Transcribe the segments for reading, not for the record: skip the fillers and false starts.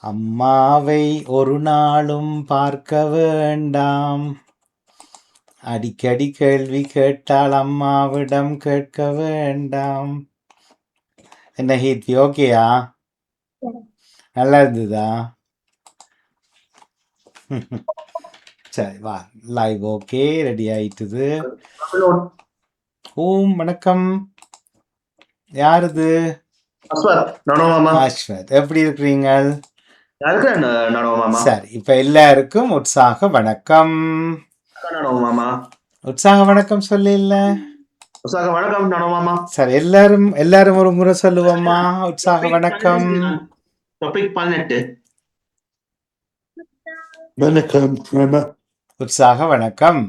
அம்மாவை ஒரு நாளும் பார்க்க வேண்டாம். அடிக்கடி கேள்வி கேட்டால் அம்மாவிடம் கேட்க வேண்டாம். என்ன ஹீத்தி, ஓகேயா? நல்லா இருந்ததா? சரி வா, லைவ் ஓகே, ரெடி ஆயிட்டுது. ஓம் வணக்கம். யாருது? அஸ்வத், எப்படி இருக்கிறீங்க? சரி, இப்ப எல்லாருக்கும் உற்சாக வணக்கம். உற்சாக வணக்கம் சொல்லி இல்ல. சரி, எல்லாரும் ஒரு முறை சொல்லுவோமா? உற்சாக வணக்கம். உற்சாக வணக்கம்.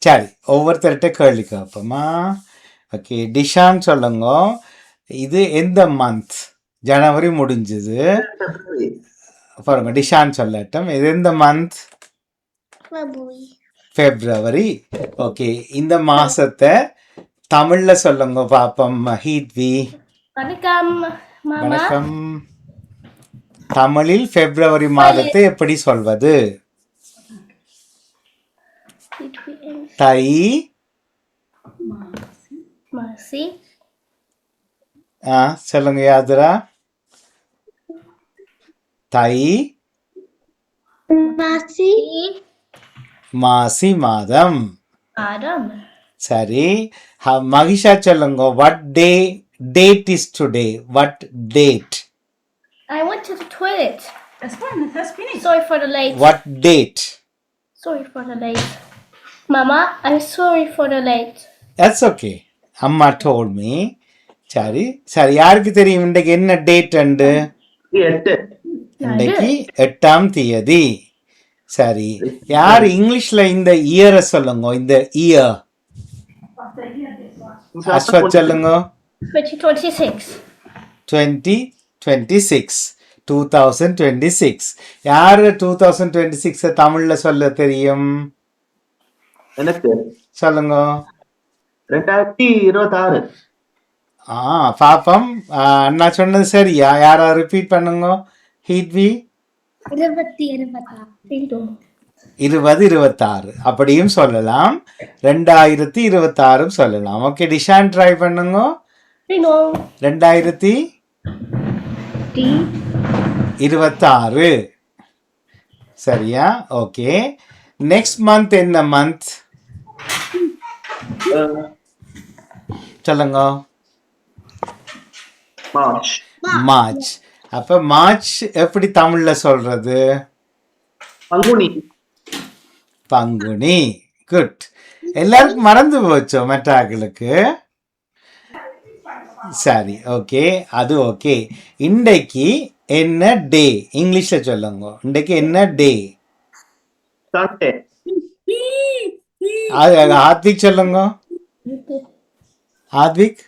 சரி, ஒவ்வொருத்தர்கிட்ட கேள்வி கேட்போமா? ஓகே, டிஷான் சொல்லுங்க. இது எந்த மந்த்? ஜனவரி முடிஞ்சது பாருங்க. டிஷான் சொல்லட்டும், இது எந்த மந்த்? பிப்ரவரி. ஓகே, இந்த மாசத்தை தமிழ்ல சொல்லுங்க பாப்போம். ஹீத்வி, வணக்கம். வணக்கம். தமிழில் பிப்ரவரி மாதத்தை எப்படி சொல்வது? தை மாசி. சொல்லுங்க யாதுரா. தை மாசி மாதம். சரி, மகிஷா சொல்லுங்க. What date is today? What date? I went to the toilet. That's fine. That's finished. Sorry for the late. What date? Sorry for the late. Mama, I'm sorry for the late. That's okay. அம்மா told me. சரி சரி, யாருக்கு தெரியும் இன்றைக்கு என்ன date? இன்றைக்கு 8ஆம் தேதி. சரி, யார் இங்கிலீஷ்ல இந்த இயரை சொல்லுங்க. இந்த இயர் அஸ்வத் சொல்லுங்க. 2026. 2026. யாரு 2026 தமிழ்ல சொல்ல தெரியும்? எனக்கு சொல்லுங்க. 2026. பாப்பம். அண்ணா சொன்னது சரியா? யாரா ரிப்பீட் பண்ணுங்க. ஹீத்வி 2026 அப்படியும் சொல்லலாம், 2026 சொல்லலாம். ஓகே, டிஷான் ட்ரை பண்ணுங்க. 2026 சரியா? ஓகே, நெக்ஸ்ட் மந்த் என்ன மந்த் சொல்லுங்க. மார்ச். அப்ப மார்ச் எப்படி தமிழ்ல சொல்றது? பங்குனி. குட். எல்லாருக்கும் மறந்து போச்சோ மெட்டாக்களுக்கு? சரி, ஓகே, அது ஓகே. இன்றைக்கு என்ன டே? இங்கிலீஷ்ல சொல்லுங்க. இன்றைக்கு என்ன டே? ஆத்விக் சொல்லுங்க. ஆத்விக்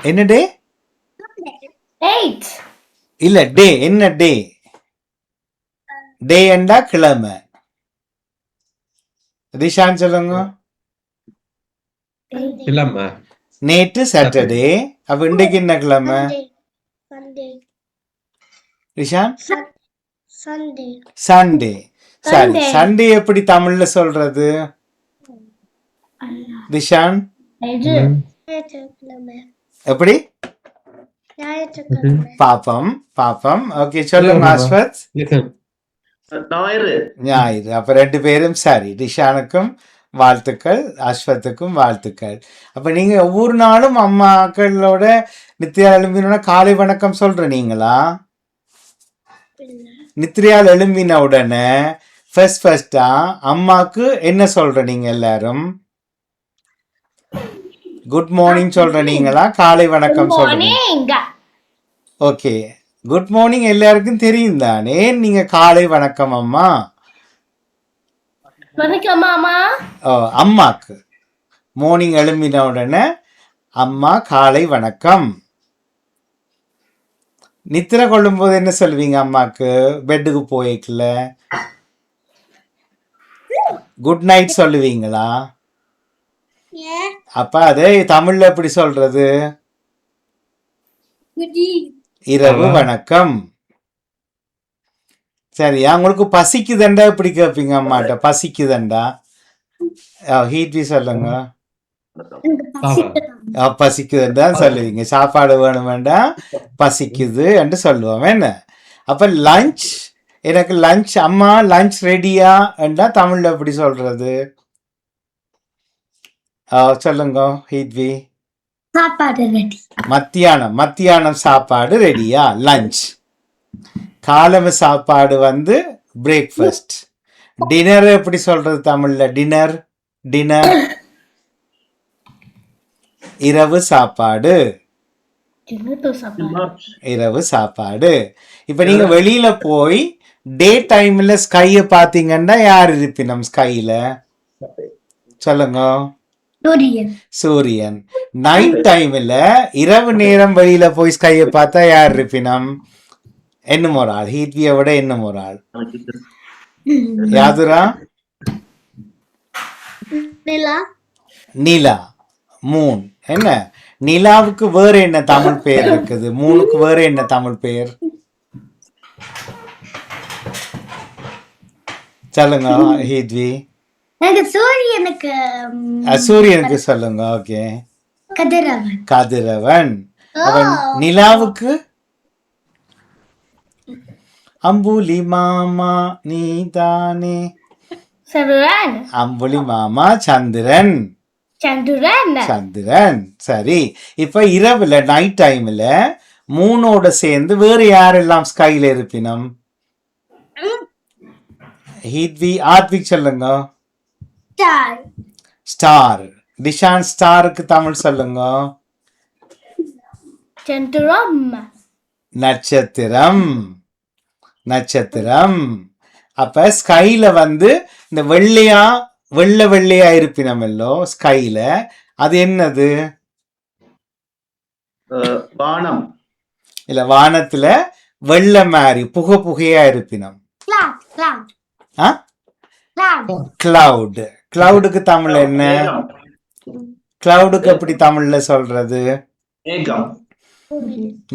என்ன டே? இல்ல, டே என்ன டே? டே என்றா கிழமை. ரிஷான் சொல்லுங்க. நேற்று சாட்டர்டே. அப்ப இன்றைக்கு என்ன கிழமை? ரிஷான் சண்டே. சரி, சண்டே எப்படி தமிழ்ல சொல்றது? ரிஷான் எப்படி? பாப்பம். ஓகே, சொல்லுங்க அஸ்வத். ஞாயிறு. அப்ப ரெண்டு பேரும் சரி. ரிஷானுக்கும் வாழ்த்துக்கள், அஸ்வத்துக்கும் வாழ்த்துக்கள். அப்ப நீங்க ஒவ்வொரு நாளும் அம்மாக்களோட நித்யா எழும்பினோட காலை வணக்கம் சொல்ற நீங்களா? நித்ரியால் எழும்பின உடனே ஃபர்ஸ்டா அம்மாக்கு என்ன சொல்ற நீங்க எல்லாரும்? குட் மார்னிங் சொல்ற நீங்களா? காலை வணக்கம் சொல்றீங்க? ஓகே, குட் மார்னிங் எல்லாருக்கும் தெரியும் தானே. நீங்க காலை வணக்கம் அம்மா. வணக்கம் மாமா. அம்மாக்கு மார்னிங் எழும்பின உடனே அம்மா காலை வணக்கம். நித்திர கொள்ளும் போது என்ன சொல்வீங்க அம்மாக்கு? பெட்டுக்கு போய்க்கல குட் நைட் சொல்லுவீங்களா? அப்ப அதை தமிழ்ல எப்படி சொல்றது? இரவு வணக்கம். சரியா? உங்களுக்கு பசிக்குதண்டா எப்படி கேட்பீங்க அம்மாட்ட? பசிக்குதண்டா ஹீட்வி சொல்லுங்க. பசிக்குதுன்னு தான் சொல்லுவீங்க. சாப்பாடு வேணும் வேண்டாம், பசிக்குது என்று சொல்லுவோம் என்ன. அப்ப லஞ்ச், எனக்கு லஞ்ச், அம்மா லஞ்ச் ரெடியா என்றா தமிழ்ல எப்படி சொல்றது? சொல்லுங்க ஹீட்வி. சாப்பாடு ரெடி. மத்தியானம் சாப்பாடு ரெடியா? லஞ்ச். காலம சாப்பாடு வந்து பிரேக்ஃபாஸ்ட். டின்னர் எப்படி சொல்றது தமிழ்ல? டின்னர் இரவு சாப்பாடு. இரவு சாப்பாடு. இப்ப நீங்க வெளியில போய் டே டைம்ல ஸ்கைய பாத்தீங்கன்னா யார் இருப்பினம் ஸ்கைல? சொல்லுங்க. சூரியன். நைட் டைம்ல இரவு நேரம் வெளியில போய் ஸ்கைய பார்த்தா யார் இருப்பினம்? என்னும் ஒரு ஆள். ஹீட்வியை விட என்னும் ஒரு ஆள். யாதுரா? நிலா, மூன். என்ன நிலாவுக்கு வேற என்ன தமிழ் பெயர் இருக்குது? மூணுக்கு வேற என்ன தமிழ் பெயர்? சொல்லுங்க ஹீத்வி. சூரியனுக்கு சொல்லுங்க. ஓகே, கதிரவன். நிலாவுக்கு அம்புலி மாமா நீதானே. அம்புலி மாமா சந்திரன். சந்திரன். சரி, இப்ப இரவுல நைட் டைம்ல மூனோட சேர்ந்து வேற யாரெல்லாம் ஸ்கைல இருப்பினம்? ஹீத்வி, ஆத்விக் சொல்லுங்க. ஸ்டார். டிஷான், ஸ்டாருக்கு தமிழ் சொல்லுங்க. நட்சத்திரம். நட்சத்திரம். அப்ப ஸ்கைல வந்து இந்த வெள்ளையா இருப்பினமல்லோ ஸ்கைல, அது என்னது? வானம். இல்ல, வானத்துல வெள்ளை மாதிரி புகையா இருப்பினம். கிளவுட். கிளவுடுக்கு தமிழ் என்ன? கிளவுடுக்கு எப்படி தமிழ்ல சொல்றது?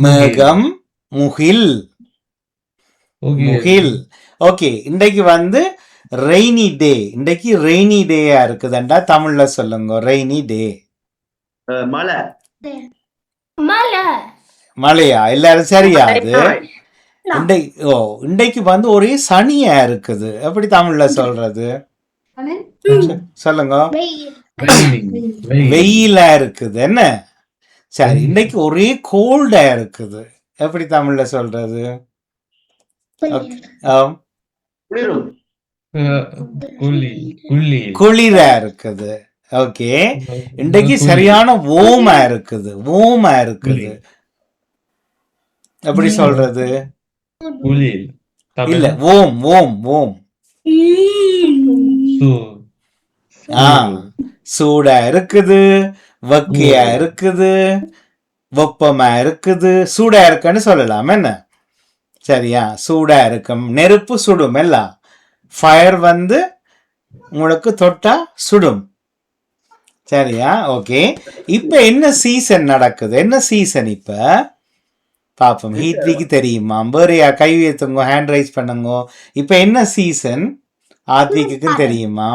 மேகம். முகில். முகில். ஓகே, இன்றைக்கு வந்து ரெய்னி டே. இன்றைக்கு ரெய்னி டேயா இருக்குதுண்டா தமிழ்ல சொல்லுங்க. Rainy day. மழை. மழையா? எல்லாரும் சரியா? அது இன்றைக்கு வந்து ஒரே சனியா இருக்குது, எப்படி தமிழ்ல சொல்றது? சொல்லுங்க. வெயிலா இருக்குது. என்ன? சரி, இன்னைக்கு ஒரே கோல்டா இருக்குது, எப்படி தமிழ்ல சொல்றது? குளிரா இருக்குது. ஓகே, இன்றைக்கு சரியான ஓமா இருக்குது. எப்படி சொல்றது? இல்ல, ஓம். சூடா இருக்குது, வக்கையா இருக்குது, வெப்பமா இருக்குது. சூடா இருக்குன்னு சொல்லலாம் என்ன? சரியா? சூடா இருக்கும். நெருப்பு சுடும். எல்லாம் ஃபயர் வந்து உங்களுக்கு தொட்டா சுடும். சரியா? ஓகே, இப்ப என்ன சீசன் நடக்குது? என்ன சீசன் இப்ப பாப்போம். ஹீத்விக்கு தெரியுமா? வேறையா? கை வைத்துங்க, ஹேண்ட் ரைஸ் பண்ணுங்க. இப்ப என்ன சீசன் ஆத்விக்கு தெரியுமா?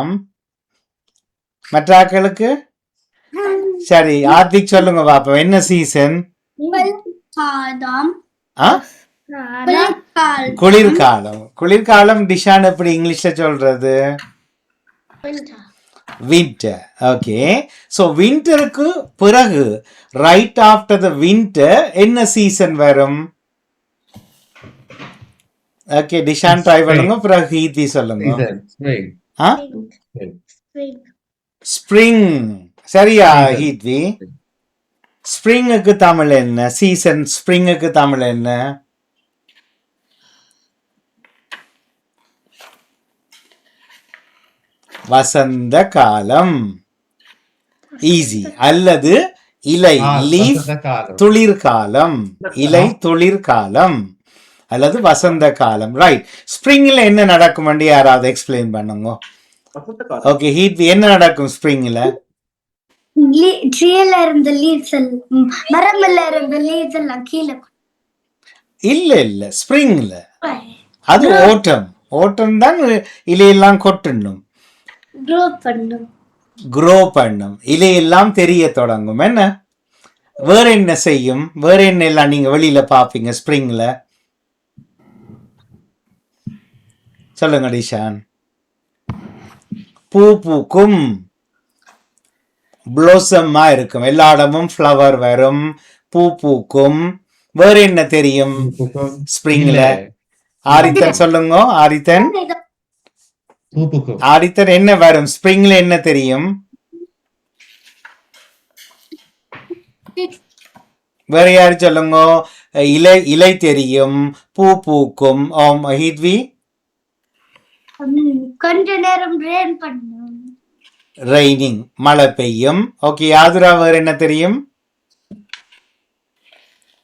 மற்ற ஆட்களுக்கு? சரி, ஆத்விக் சொல்லுங்க பாப்போம், என்ன சீசன்? குளிர்காலம். குளிர்காலம் டிஷான் எப்படி இங்கிலீஷ்ல சொல்றது? வின்டர். ஓகே, சோ வின்டருக்கு பிறகு ரைட் ஆஃப்டர் த வின்டர் என்ன சீசன் வரும்? ஓகே, டிஷான் ட்ரை பண்ணுங்க, பிறகு ஹீதி சொல்லுங்க. ஸ்ப்ரிங். சரியா ஹீத்வி? ஸ்ப்ரிங்குக்கு தமிழ் என்ன? சீசன் ஸ்ப்ரிங்குக்கு தமிழ் என்ன? வசந்த காலம். ஈஸி. அல்லது இலை, லீஃப், துளிர்காலம். இலை துளிர்காலம் அல்லது வசந்த காலம். ரைட். ஸ்ப்ரிங்ல என்ன நடக்கும் யாராவது எக்ஸ்பிளைன் பண்ணுங்க. ஓகே, ஹீட் என்ன நடக்கும் ஸ்ப்ரிங்ல? ட்ரீல இருந்த லீவ்ஸ் மரம்ல இருந்த லீவ்ஸ் எல்லாம் கீழே இல்ல ஸ்ப்ரிங்ல. அது ஓட்டம் தான் இலையெல்லாம் கொட்டணும், க்ரோ பண்ணும். க்ரோ பண்ணும், இலையெல்லாம் தெரிய தொடங்கும். என்ன வேற என்ன செய்யும்? வேற என்ன எல்லாம் நீங்க வெளியில பாப்பீங்க ஸ்ப்ரிங்ல? சொல்லுங்க டிஷான். பூ பூக்கும், ப்ளோசம்மா இருக்கும், எல்லா இடமும் ஃப்ளவர் வரும், பூ பூக்கும். வேற என்ன தெரியும் ஸ்ப்ரிங்ல? ஆரித்தன் சொல்லுங்க. ஆரித்தன் என்ன வரும் ஸ்ப்ரிங்ல? என்ன தெரியும்? வேற யாரு சொல்லுங்க. இலை தெரியும், பூ பூக்கும். ஹிட்வி கொஞ்ச நேரம் ரெயின் பண்ணும். ரெய்னிங், மழை பெய்யும். ஓகே, யாதுரா வேற என்ன தெரியும்?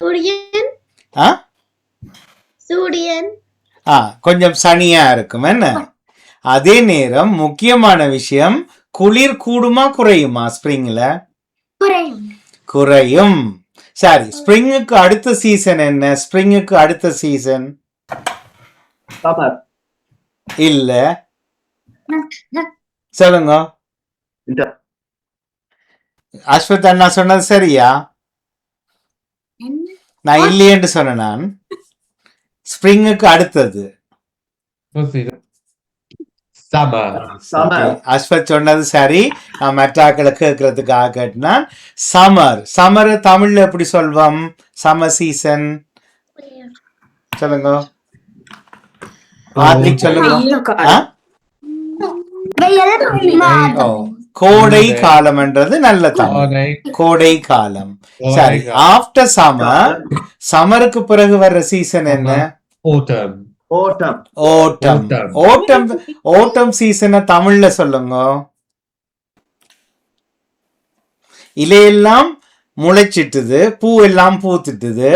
சூரியன். ஆ சூரியன். கொஞ்சம் சனியா இருக்கும். என்ன அதே நேரம் முக்கியமான விஷயம், குளிர் கூடுமா குறையுமா ஸ்ப்ரிங்ல? குறையும். சரி, ஸ்ப்ரிங்குக்கு அடுத்த சீசன் என்ன? ஸ்ப்ரிங்குக்கு அடுத்த சீசன் சம்மர். இல்ல, சொல்லுங்க. அஸ்வத் அண்ணா சொன்னது சரியா? நான் இல்லையென்று சொன்னேன். நான் ஸ்ப்ரிங்குக்கு அடுத்தது சம்மர். அஸ்வத் சொன்னது சரி. நான் மெட்ராக்களை கேட்கறதுக்காக கேட்டினா சம்மர். சம்மர் தமிழ்ல எப்படி சொல்வோம்? சம்மர் சீசன் சொல்லுங்க. சொல்லுங்க. கோடை காலம் என்றது நல்ல தமிழ். கோடை காலம். சரி, ஆஃப்டர் சம்மர், சம்மருக்கு பிறகு வர்ற சீசன் என்ன? ஓட்டம். ஓட்டம் சீசனை தமிழ்ல சொல்லுங்க. இலையெல்லாம் முளைச்சிட்டுது, பூ எல்லாம் பூத்துட்டுது.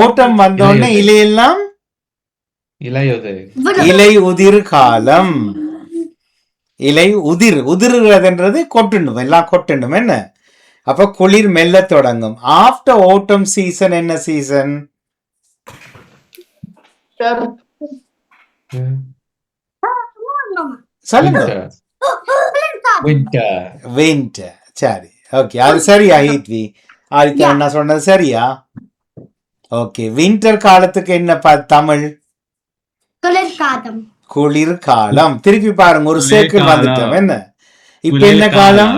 ஓட்டம் வந்தோடனே இலையெல்லாம் இலை உதிர் காலம். இலை உதிர்கிறதுன்றது கொட்டணும், எல்லாம் கொட்டணும். என்ன அப்ப குளிர் மெல்ல தொடங்கும். ஆஃப்டர் ஓட்டம் சீசன் என்ன சீசன்? சொல்லுங்க. வின்டர். சரி, ஓகே, அது சரியா ஹீத்வி? ஆதித்யா என்ன சொன்னது சரியா? ஓகே, வின்டர் காலத்துக்கு என்ன தமிழ்? குளிர்காலம். திருப்பி பாருங்க, ஒரு சேர்க்கிள் வந்துட்டோம். என்ன இப்ப என்ன காலம்?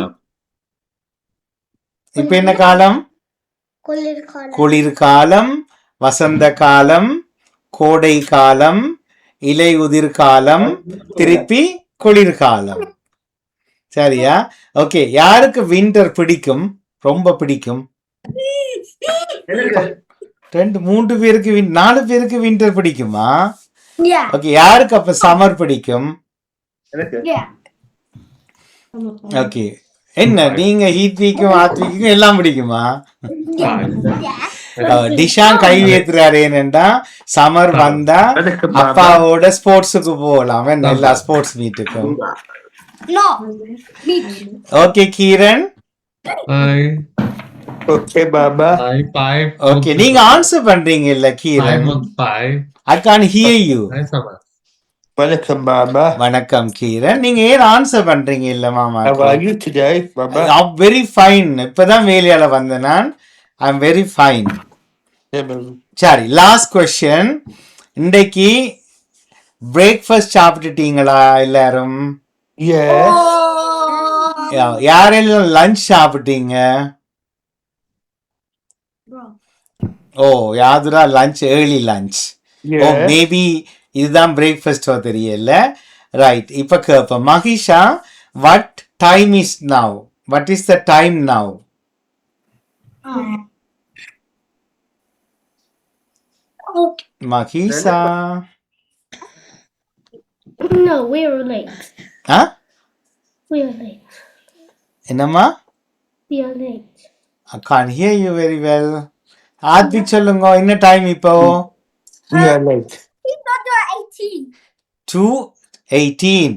இப்ப என்ன காலம்? குளிர்காலம், வசந்த காலம், கோடை காலம், இலை உதிர் காலம், திருப்பி குளிர்காலம். சரியா? ஓகே, யாருக்கு வின்டர் பிடிக்கும்? ரொம்ப பிடிக்கும்? 2-3 பேருக்கு, 4 பேருக்கு வின்டர் பிடிக்குமா? ஓகே, யாருக்கு அப்ப சம்மர் பிடிக்கும்? ஓகே, என்ன நீங்க ஹீத்விக்கும் ஆத்விக்கும் எல்லாம் பிடிக்குமா? டிஷான் கை ஏத்துறாரு. ஏனென்றா சம்மர் வந்தா அப்பாவோட ஸ்போர்ட்ஸுக்கு போகலாம், எல்லா ஸ்போர்ட்ஸ் மீட்டுக்கும். Okay Keeran. Okay Baba. Okay, நீங்க ஆன்சர் பண்றீங்க இல்ல Keeran? I can't hear you. வணக்கம் பாபா. வணக்கம் கீரன். நீங்க ஏன் ஆன்சர் பண்றீங்க இல்ல மாமா? How are you today, Baba? I'm very fine. இப்பதான் வேலையால வந்தேன் நான். I'm very fine. சரி, லாஸ்ட் கொஸ்டின். இன்றைக்கு பிரேக்ஃபாஸ்ட் சாப்பிட்டுட்டீங்களா எல்லாரும்? யாரெல்லாம் லஞ்ச் சாப்பிட்டீங்க? ஓ, யாதுரா lunch, early lunch. Oh, maybe இதுதான் பிரேக்ஃபாஸ்டோ தெரியல. ரைட், இப்ப கேப்போம். Mahisha, what time is now? What is the time now? Mahisa. No, we are late. Huh? We are late. Enama? We are late. I can't hear you very well. Advik சொல்லுங்க, என்ன time இப்போ? We are late. 2:18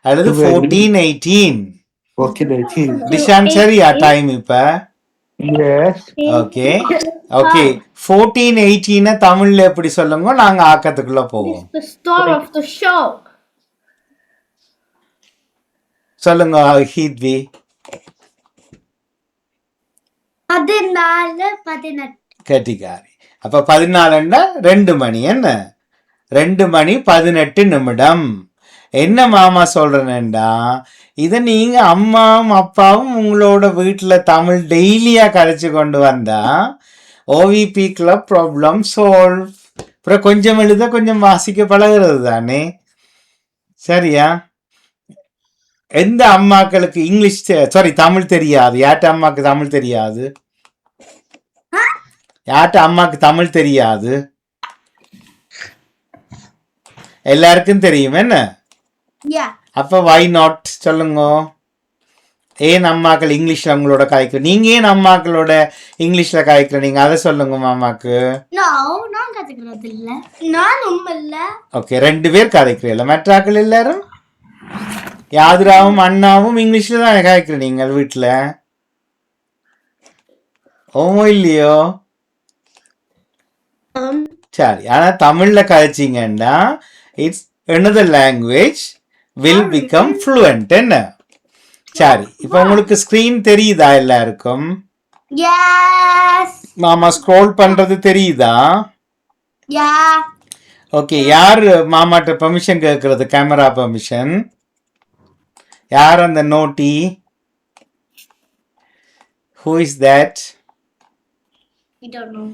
அல்லது 14:18. Okay, 18. Dishan சரியா time இப்ப? Yes. Okay okay 14-18 தமிழ்ல எப்படி சொல்லுங்க, நாங்க ஆக்கத்துக்குள்ள This போவோம். is the star of the show. சொல்லுங்க ஹீத்வி. 14 18 கட்டிக்காரி. அப்ப 14 2 மணி, என்ன 2 மணி 18 நிமிடம். என்ன மாமா சொல்றேன்டா, இதை நீங்க அம்மாவும் அப்பாவும் உங்களோட வீட்டுல தமிழ் டெய்லியா கழிச்சு கொண்டு வந்தா ஓவிபி கிளப் ப்ராப்ளம் சால்வ். அப்புறம் கொஞ்சம் எழுத கொஞ்சம் வாசிக்க பழகிறது தானே, சரியா? எந்த அம்மாக்களுக்கு இங்கிலீஷ் சாரி தமிழ் தெரியாது? யார்ட்ட அம்மாக்கு தமிழ் தெரியாது? யார்ட்ட அம்மாக்கு தமிழ் தெரியாது? எல்லாருக்கும் தெரியும் என்ன? Yeah. அப்ப வை நாட் சொல்லுங்க. ஏன் அம்மாக்கள் இங்கிலீஷ்ல உங்களோட காய்க்கிற, நீங்க ஏன் அம்மாக்களோட இங்கிலீஷ்ல காய்க்கிற, நீங்க அதை சொல்லுங்க மாமாக்கு. No, நான் கத்துக்கிறது இல்ல. நானும் இல்ல. ஓகே, 2 பேர் கதைக்கிறீங்களா? மற்றாக்கள் எல்லாரும் யாதுராவும் அண்ணாவும் இங்கிலீஷ்ல தான் காய்க்கிற நீங்கள் வீட்டுல, ஓமோ இல்லையோ? சரி, ஆனா தமிழ்ல கதைச்சிங்கன்னா it's another language will become fluent. என்ன சரி, இப்ப உங்களுக்கு ஸ்கிரீன் தெரியுதா எல்லாருக்கும்? Yes. மாமா ஸ்க்ரோல் பண்றது தெரியுதா? Yeah. ஓகே, யார் மாமாட்ட பெர்மிஷன் கேட்கறது? Camera permission. யார் அந்த naughty? Who is that? I don't know.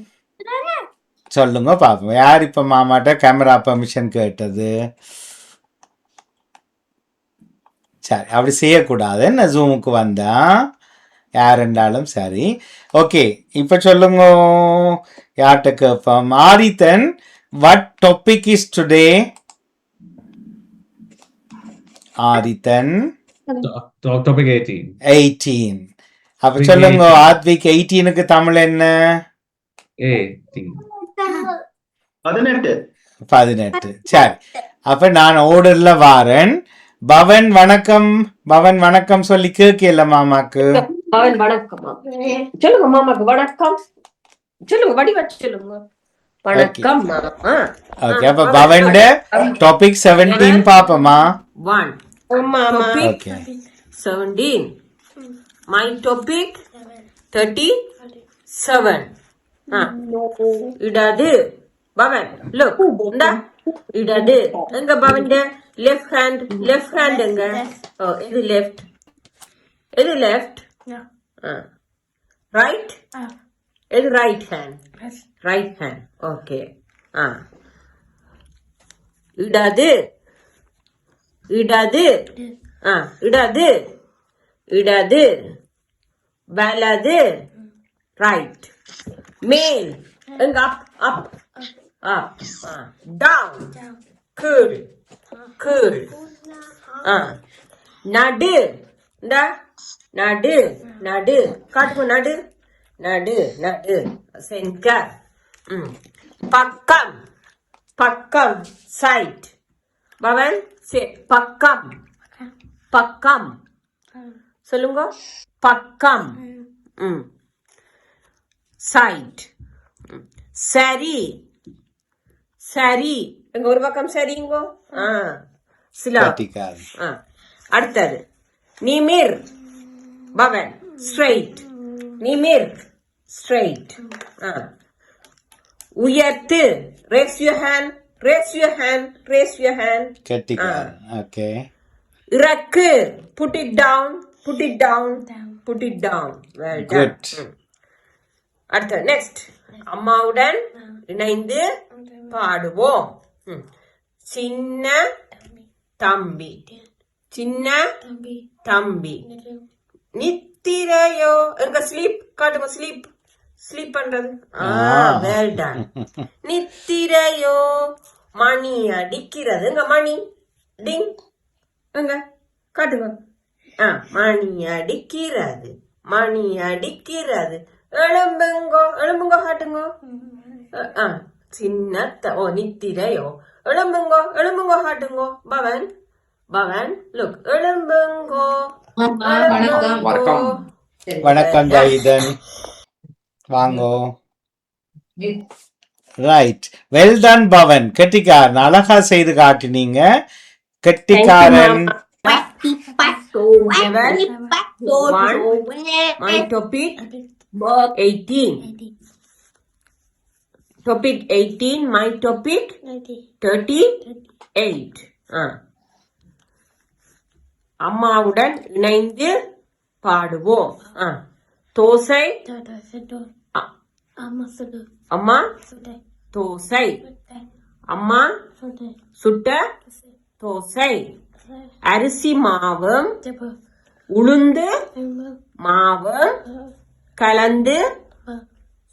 சொல்லுங்க பாப்போம், யார் இப்ப மாமாட்ட கேமரா பெர்மிஷன் கேட்டது? சரி, அப்படி செய்யக்கூடாது என்ன, ஜூமுக்கு வந்தா யார் என்றாலும் சரி. ஓகே, இப்ப சொல்லுங்க யார்கிட்ட கேட்போம்? ஆரித்தன், what topic is today? ஆரித்தன் Topic 18. 18. அப்ப சொல்லுங்க ஆத்விக், 18க்கு தமிழ் என்ன? 18. 18. சரி, அப்ப நான் ஓர்டர்ல வாரன். பவன் வணக்கம். பவன் வணக்கம் சொல்லி கேட்கல மாமாக்கு. அவன் வணக்கம் சொல்லுங்க மாமாக்கு வணக்கம் சொல்லுங்க, வடிவா சொல்லுங்க வணக்கம் மாமா. ஓகே, அப்ப பவன் டாபிக் 17 பாப்போமா? 1 topic ஓகே 17. My topic 37. இடது பவன் look இந்தா இடது எங்க பவன் left hand எங்க இது left இது left right இது right hand okay இடது வலது right மேல் எங்க up down cool நடு நடு காட்டுங்க நடு சென்டர் பக்கம் side பவன் பக்கம் சொல்லுங்க பக்கம் side சரி எங்க ஒரு பக்கம் சரிங்கோ கட்டிக்காரி. அடுத்தது நிமிர் பவன் ஸ்ட்ரைட் நிமிர் ஸ்ட்ரைட் உயர்த்து raise your hand கட்டிக்காரி. ஓகே, இறக்கு put it down well done. Good. அடுத்து நெக்ஸ்ட் அம்மாவுடன் இணைந்து பாடுவோம். சின்ன தம்பி நித்திரையோ எங்க ஸ்லீப் காட்டுங்க ஸ்லீப் பண்றது well done. நித்திரையோ மணி அடிக்கிறது எங்க மணி டிங் எங்க காட்டுங்க மணி அடிக்கிறது எழும்புங்க காட்டுங்க சின்ன நித்திரையோ எழும்புங்க காட்டுங்க பவன் லுக் எழும்புங்கோ வணக்கம். வணக்கம் ஜாஹிதன், வாங்கோ. ரைட், வெல் டன் பவன், கெட்டிக்காரன், அழகா செய்து காட்டினீங்க. கெட்டிக்காரன். So, level 1. My topic 18. Topic 18. My topic 38. அம்மாவுடன் இணைந்து பாடுவோம். தோசை. அம்மா தோசை. அம்மா சுட்ட தோசை. அரிசி மாவும் உளுந்து மாவும் கலந்து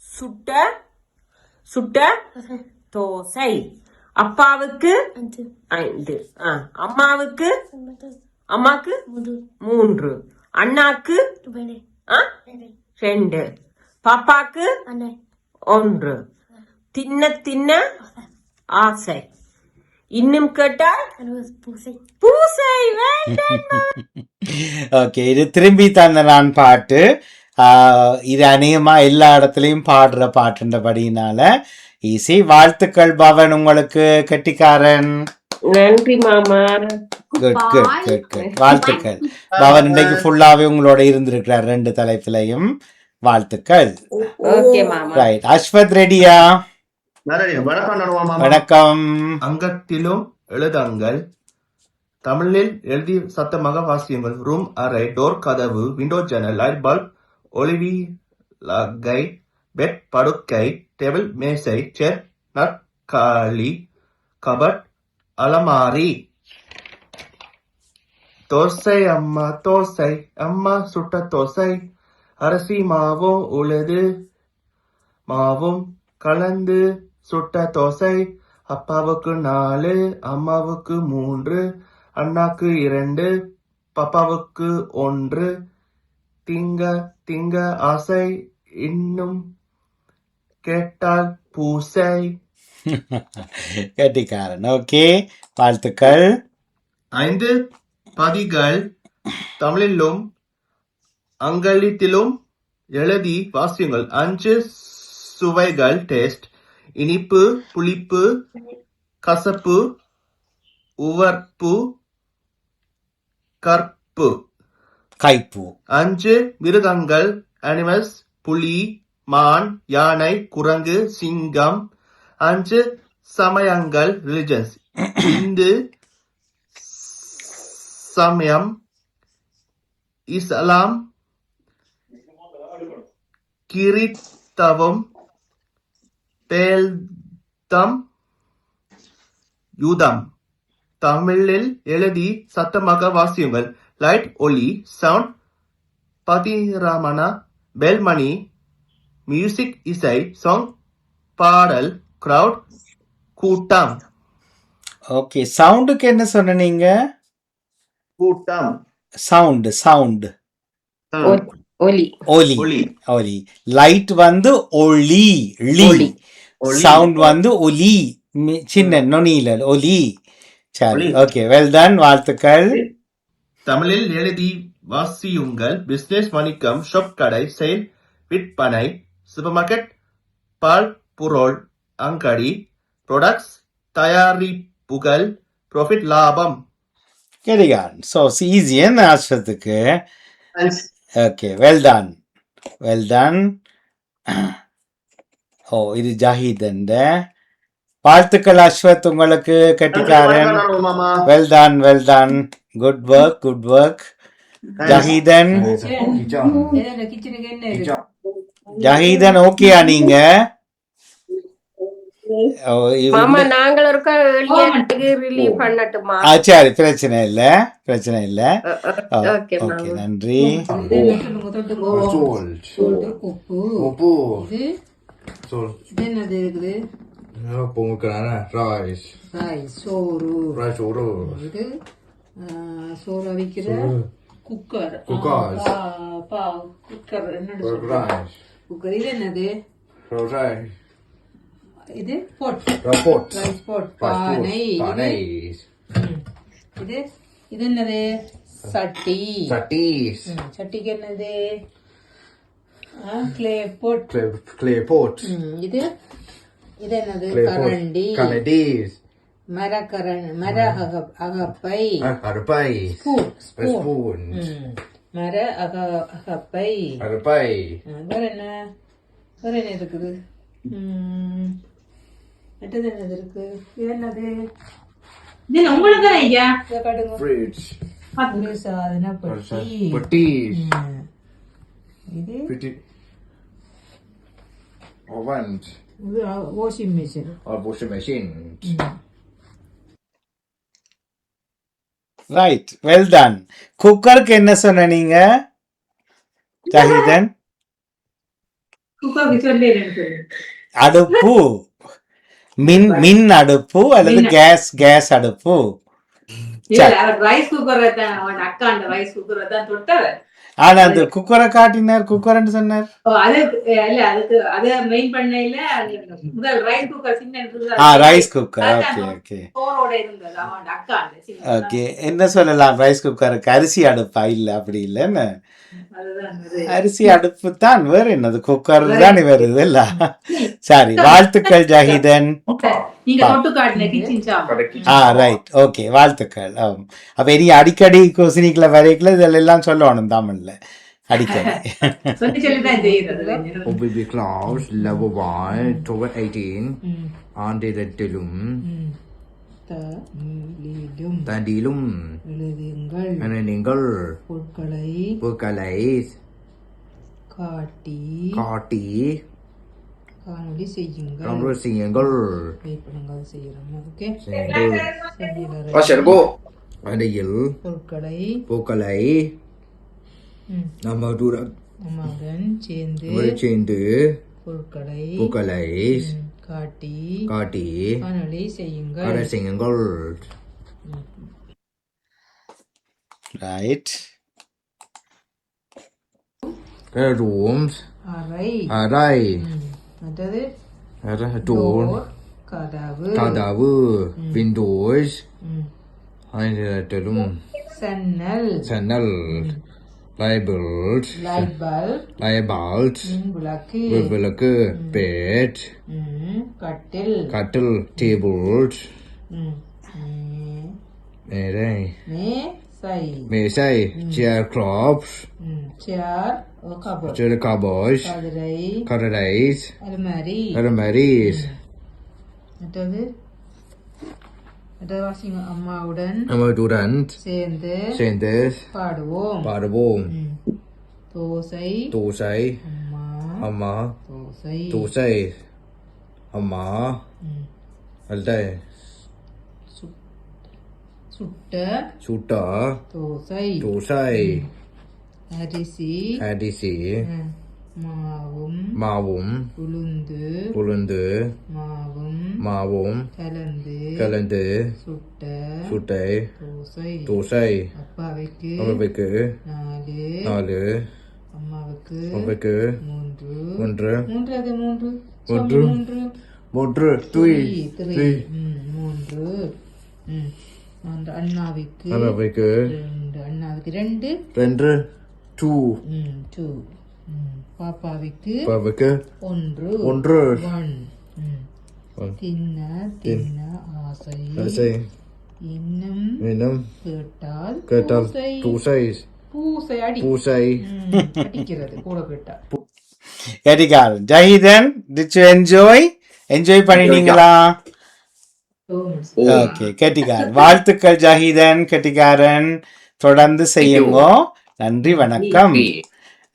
சுட்ட சுட்ட தோசை. அப்பாவுக்கு 5. அம்மாவுக்கு அம்மாக்கு 3. அண்ணாக்கு 2. பாப்பாக்கு 1. தின்ன தின்ன ஆசை. இன்னும் கேட்டால் பூசை. ஓகே, இது திரும்பி தந்த நான் பாட்டு. இது அநேகமா எல்லா இடத்துலயும் பாடுற பாட்டுன்றபடினால ஈஸி. வாழ்த்துக்கள் பவன், உங்களுக்கு கெட்டிக்காரன். நன்றி மாமா. குட் குட் குட் குட், வாழ்த்துக்கள் பவன். இன்றைக்கு ஃபுல்லாவே உங்களோட இருந்திருக்கிறார் 2 தலைப்பிலையும். வாழ்த்துக்கள். ஓகே மாமா. ரைட், அஸ்வத் ரெடியா? வணக்கம். அங்கத்திலும் எழுதுங்கள், தமிழில் எழுதி சத்தமாக வாசியுங்கள். ரூம், அறை, டோர், கதவு, விண்டோ, ஜன்னல், லைட் பல்ப், ஒளிவி லகை, பெட், படுக்கை, டேபிள், மேசை, சேர், நாற்காலி, கபட், அலமாரி. தோசை அம்மா தோசை, அம்மா சுட்ட தோசை. அரிசி மாவும் உழுது மாவும் கலந்து சுட்ட தோசை. அப்பாவுக்கு 4, அம்மாவுக்கு 3, அண்ணாக்கு 2, பாப்பாவுக்கு 1. திங்க திங்க ஆசை, இன்னும் கேட்டால் பூசை. கெட்டிக்காரன். ஓகே, வாழ்த்துக்கள். 5 பதிகள் தமிழிலும் ஆங்கிலத்திலும் எழுதி வாசியுங்கள். 5 சுவைகள் டேஸ்ட்: இனிப்பு, புளிப்பு, கசப்பு, உவர்ப்பு, கற்பு, கைப்பு. 5 மிருகங்கள் அனிமல்ஸ்: புலி, மான், யானை, குரங்கு, சிங்கம். 5 சமயங்கள் ரிலிஜன்ஸ்: இந்து சமயம், இஸ்லாம், கிறிஸ்தவம், பேல்தம், யூதம். தமிழில் எழுதி சத்தமாக வாசியுங்கள். லைட், ஒலி, சவுண்ட், பதிரமண, பெல்மணி, மியூசிக், இசை, சாங், பாடல், கிரவுட், கூட்டம். ஓகே, சவுண்டுக்கு என்ன சொன்னீங்க? கூட்டம். சவுண்ட் சவுண்ட் ஒலி. ஒலி ஒலி. ஒலி. லைட் வந்து ஒளி, லி. ஒளி. சவுண்ட் வந்து ஒலி, சின்ன நுனியில ஒலி. சரி, ஒலி. ஓகே, வெல் டன், வாழ்த்துக்கள். தமிழில் எழுதி வாசியுங்கள். பிசினஸ், வணிகம், ஷாப், கடை, சேல், விற்பனை, சூப்பர் மார்க்கெட், பால் பொருள் அங்கடி, ப்ராடக்ட்ஸ், தயாரிப்புகள், ப்ராஃபிட், லாபம். கெட்டிக்காரன். ஸோ ஈஸி என்ன ஆஸ்வத்துக்கு? Okay, well done, well done. Oh, இது ஜாஹிதன். வாழ்த்துக்கள் அஸ்வத், உங்களுக்கு கெட்டிக்காரன். Well done, well done. Good work, good work. Jahithan, Jahithan ஓகேயா நீங்க? மாமா நாங்கள் ஒருக்கா ரிலீவ் பண்ணட்டுமா? சரி, பிரச்சனை இல்ல, பிரச்சனை இல்ல. ஓகே ஓகே, நன்றி. என்னது இருக்குது? சோறு இது சோறு அவிக்கிற குக்கர். குக்கர் என்னது? குக்கர். இது என்னது? இது pot. Rice pot. பானை. இது இது என்னது? சட்டி Satis. சட்டிக்கு என்னது கிளே பொட் Clay pot. இது இது என்னது Clay pot. கரண்டி Canadies. மர அகப்பை Arapai. Spoon A spoon. மர அகப்பை Arapai. வேற என்ன இருக்குது மற்றது என்னது இருக்கு இது என்னது இது உங்களுக்கு ஐயா காட்டுங்க Fridge. ஒரு சாதன பெட்டி Patties. இது Pretty. Oven. இது washing machine Or washing machine. Right, well done. குக்கருக்கு என்ன சொன்ன நீங்க ஜாஹிதன்? குக்கருக்கு சொல்லி எனக்கு அடுப்பு, மின் அடுப்பு அல்லது கேஸ் அடுப்பு. அவர் ரைஸ் குக்கரை தான் அவன் அக்கா அந்த ரைஸ் குக்கரை தான் தொட்டவர் ஆனா அந்த குக்கரை காட்டினார், குக்கர்ன்னு சொன்னார். அது இல்ல அதுக்கு அத மெயின் பண்ணையில முதல் ரைஸ் குக்கர் சின்ன ரைஸ் குக்கர். ஓகே ஓகே சோரோட இருந்தது அவன் அக்கா அந்த சின்ன ஓகே. என்ன சொல்லலாம் ரைஸ் குக்கருக்கு? அரிசி அடுப்பா? இல்ல, அப்படி இல்லைன்னு. அதுதான் அரிசி அடுப்பு தான். வேற என்னது? குக்கர் தான் வருது இல்ல. சரி, வாழ்த்துக்கள் ஜாஹிதன். நீங்க தொட்டு காட்டின கிச்சன் சாப் ரைட், ஓகே, வாழ்த்துக்கள். அப்ப இனி அடிக்கடி கொசினிக்குள்ள வரைக்கல இதெல்லாம் சொல்லணும் தமிழ்ல அடிக்கடி. சொல்லி தான் செய்யறது OBB class level 1 to 18. ஆண்டிரத்திலும் தண்டிலும் எழுதுங்கள் நீங்கள் பொருட்களை காட்டி காட்டி காணொளி செய்யுங்கள் கண்ட்ரோல் செய்யுங்கள். கைப்படங்கள் செய்யறோம் ஓகே அடையில் பூக்களை நம்முடன் சேர்ந்து பூக்களை காட்டி காணொளி செய்யுங்கள். ரைட். ரூம்ஸ் அறை டோர் கதவு விண்டோஸ் ஆயிரத்திலும் சன்னல் லைபிள்ஸ் விளக்கு பெட் கட்டில் டேபிள்ஸ் மேசை சேர் கிளாப்ஸ் சேர் கபோர்ட்ஸ் கரடைஸ் அலமாரிஸ் அம்மாவுடன் சேர்ந்து பாடுவோம். தோசை அம்மா தோசை அம்மா அல்ல சுட்ட தோசை அரிசி மாவும் உளுந்து மாவும் கலந்து சுட்ட தோசை. அப்பாவுக்கு 4 அம்மாவுக்கு 3 அண்ணாவுக்கு 2 பாப்பாவுக்கு 1 தின்ன ஆசை இன்னும் கேட்டால் பூசை அடிக்கிறது கூட கேட்டா. கெட்டிக்காரன் ஜாஹிதன், did you enjoy பண்ணிட்டீங்களா? ஓகே, கெட்டிக்காரன் வாழ்த்துக்கள் ஜாஹிதன். கெட்டிக்காரன் தொடர்ந்து செய்யுங்க. நன்றி, வணக்கம்.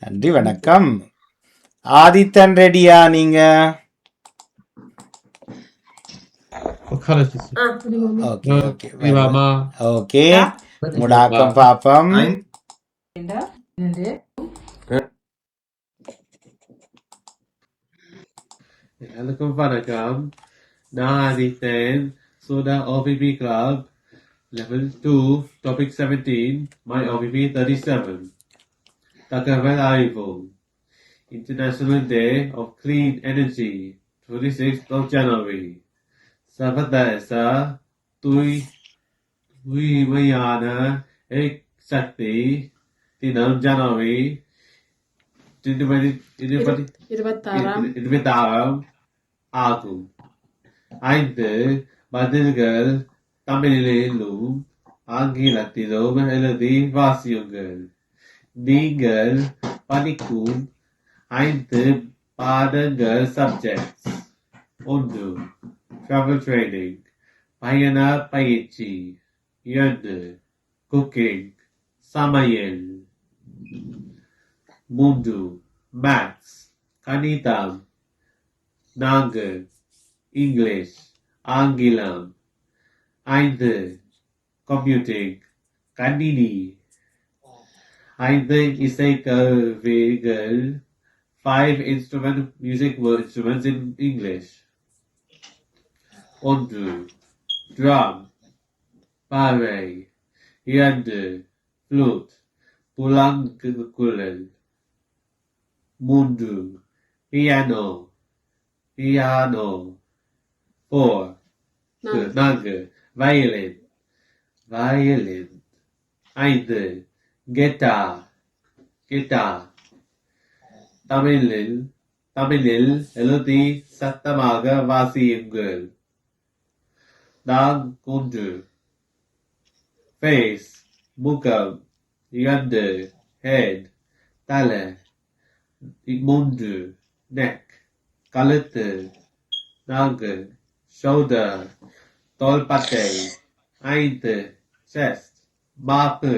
நன்றி, வணக்கம். ஆதித்தன் ரெடியா நீங்க? ஓகே ஓகே ஓகே, முடாக்கம் பாப்பம். Assalamualaikum வணக்கம். நான் Adithan. Soda OBB Club Level 2 Topic 17 My OBB 37 Takavel Arrival International Day of Clean Energy 26th of January Sabadasa Tui Mayana Ek சக்தி தினம் ஜனவரி 26 ஆகும். 5 பதில்கள் தமிழிலும் ஆங்கிலத்திலும் எழுதி வாசியுங்கள். நீங்கள் படிக்கும் 5 பாடங்கள் subjects. 1. Travel training, பயண பயிற்சி. 2. Cooking, சமையல். 3. Maths, கணிதம். 4. English, ஆங்கிலம். 5. Computing, கணினி. 5 இசைக்கருவிகள், 5 musical instruments in English. 1. Drum, பாவை. 2. Flute, புல்லாங்குழல். 3. Piano, 4. Violin. 5. Guitar. தமிழில் எழுதி சத்தமாக வாசியுங்கள். 4. Face, முகம். 2. Head, தலை. 3. Neck, கழுத்து. 4. Shoulder, தோள்பட்டை. 5. Chest, மார்பு.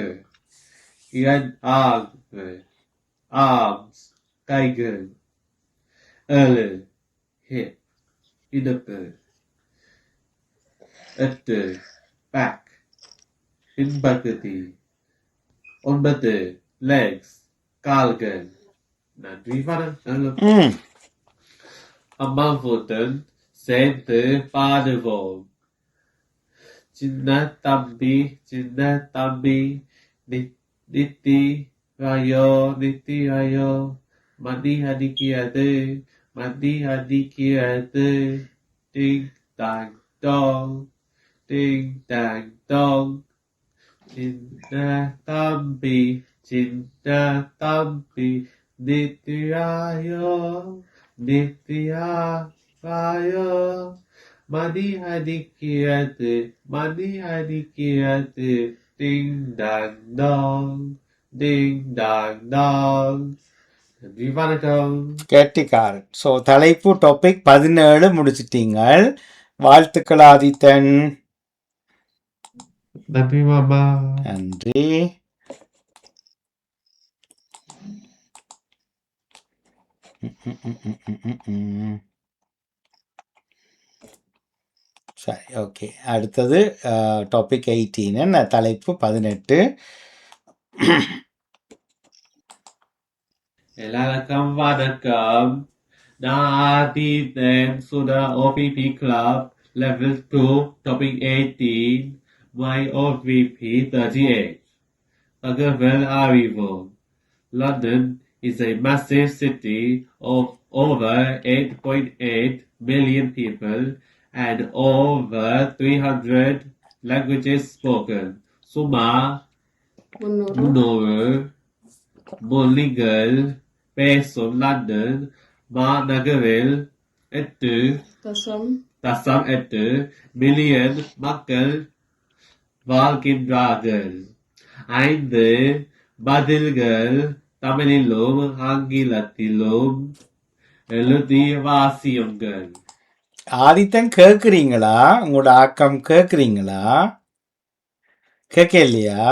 2. Arms, கைகள். 7. Hip, இடுப்பு. 8. Back, பின்பகுதி. 9. Legs, கால்கள். நன்றி வணக்கம். அம்மாவுடன் சேர்ந்து பாடுவோம். சின்ன தம்பி நித்தி ராயோ மணி அடிக்கிறது டிங் டாங் டாங் சின்ன தம்பி நித்தியாயோ மணி அடிக்கிறது டிங் டாங் டாங். நன்றி வணக்கம். கெட்டிக்காரன். ஸோ தலைப்பு டாபிக் 17 முடிச்சிட்டீங்க. வாழ்த்துக்கள் ஆதித்தன். நன்றி மாமா. நன்றி. சரி, ஓகே. அடுத்தது டாபிக் 18. என்ன தலைப்பு 18. எல்லாருக்கும் வணக்கம். நான் Adithan Sudha OPP Club Level 2 Topic 18. My OPP 38. தகவல் அறிவோம். London is a massive city of over 8.8 million people and over 300 languages spoken. சுமார் 300 மொழிகள் பேசும் லண்டன் மாநகரில் 8.8 மில்லியன் மக்கள் வாழ்கின்றார்கள். 5 பதில்கள் தமிழிலும் ஆங்கிலத்திலும் எழுதி வாசியுங்கள். ஆதித்தன் கேட்குறீங்களா? உங்களோட ஆக்கம் கேட்குறீங்களா? கேட்க இல்லையா?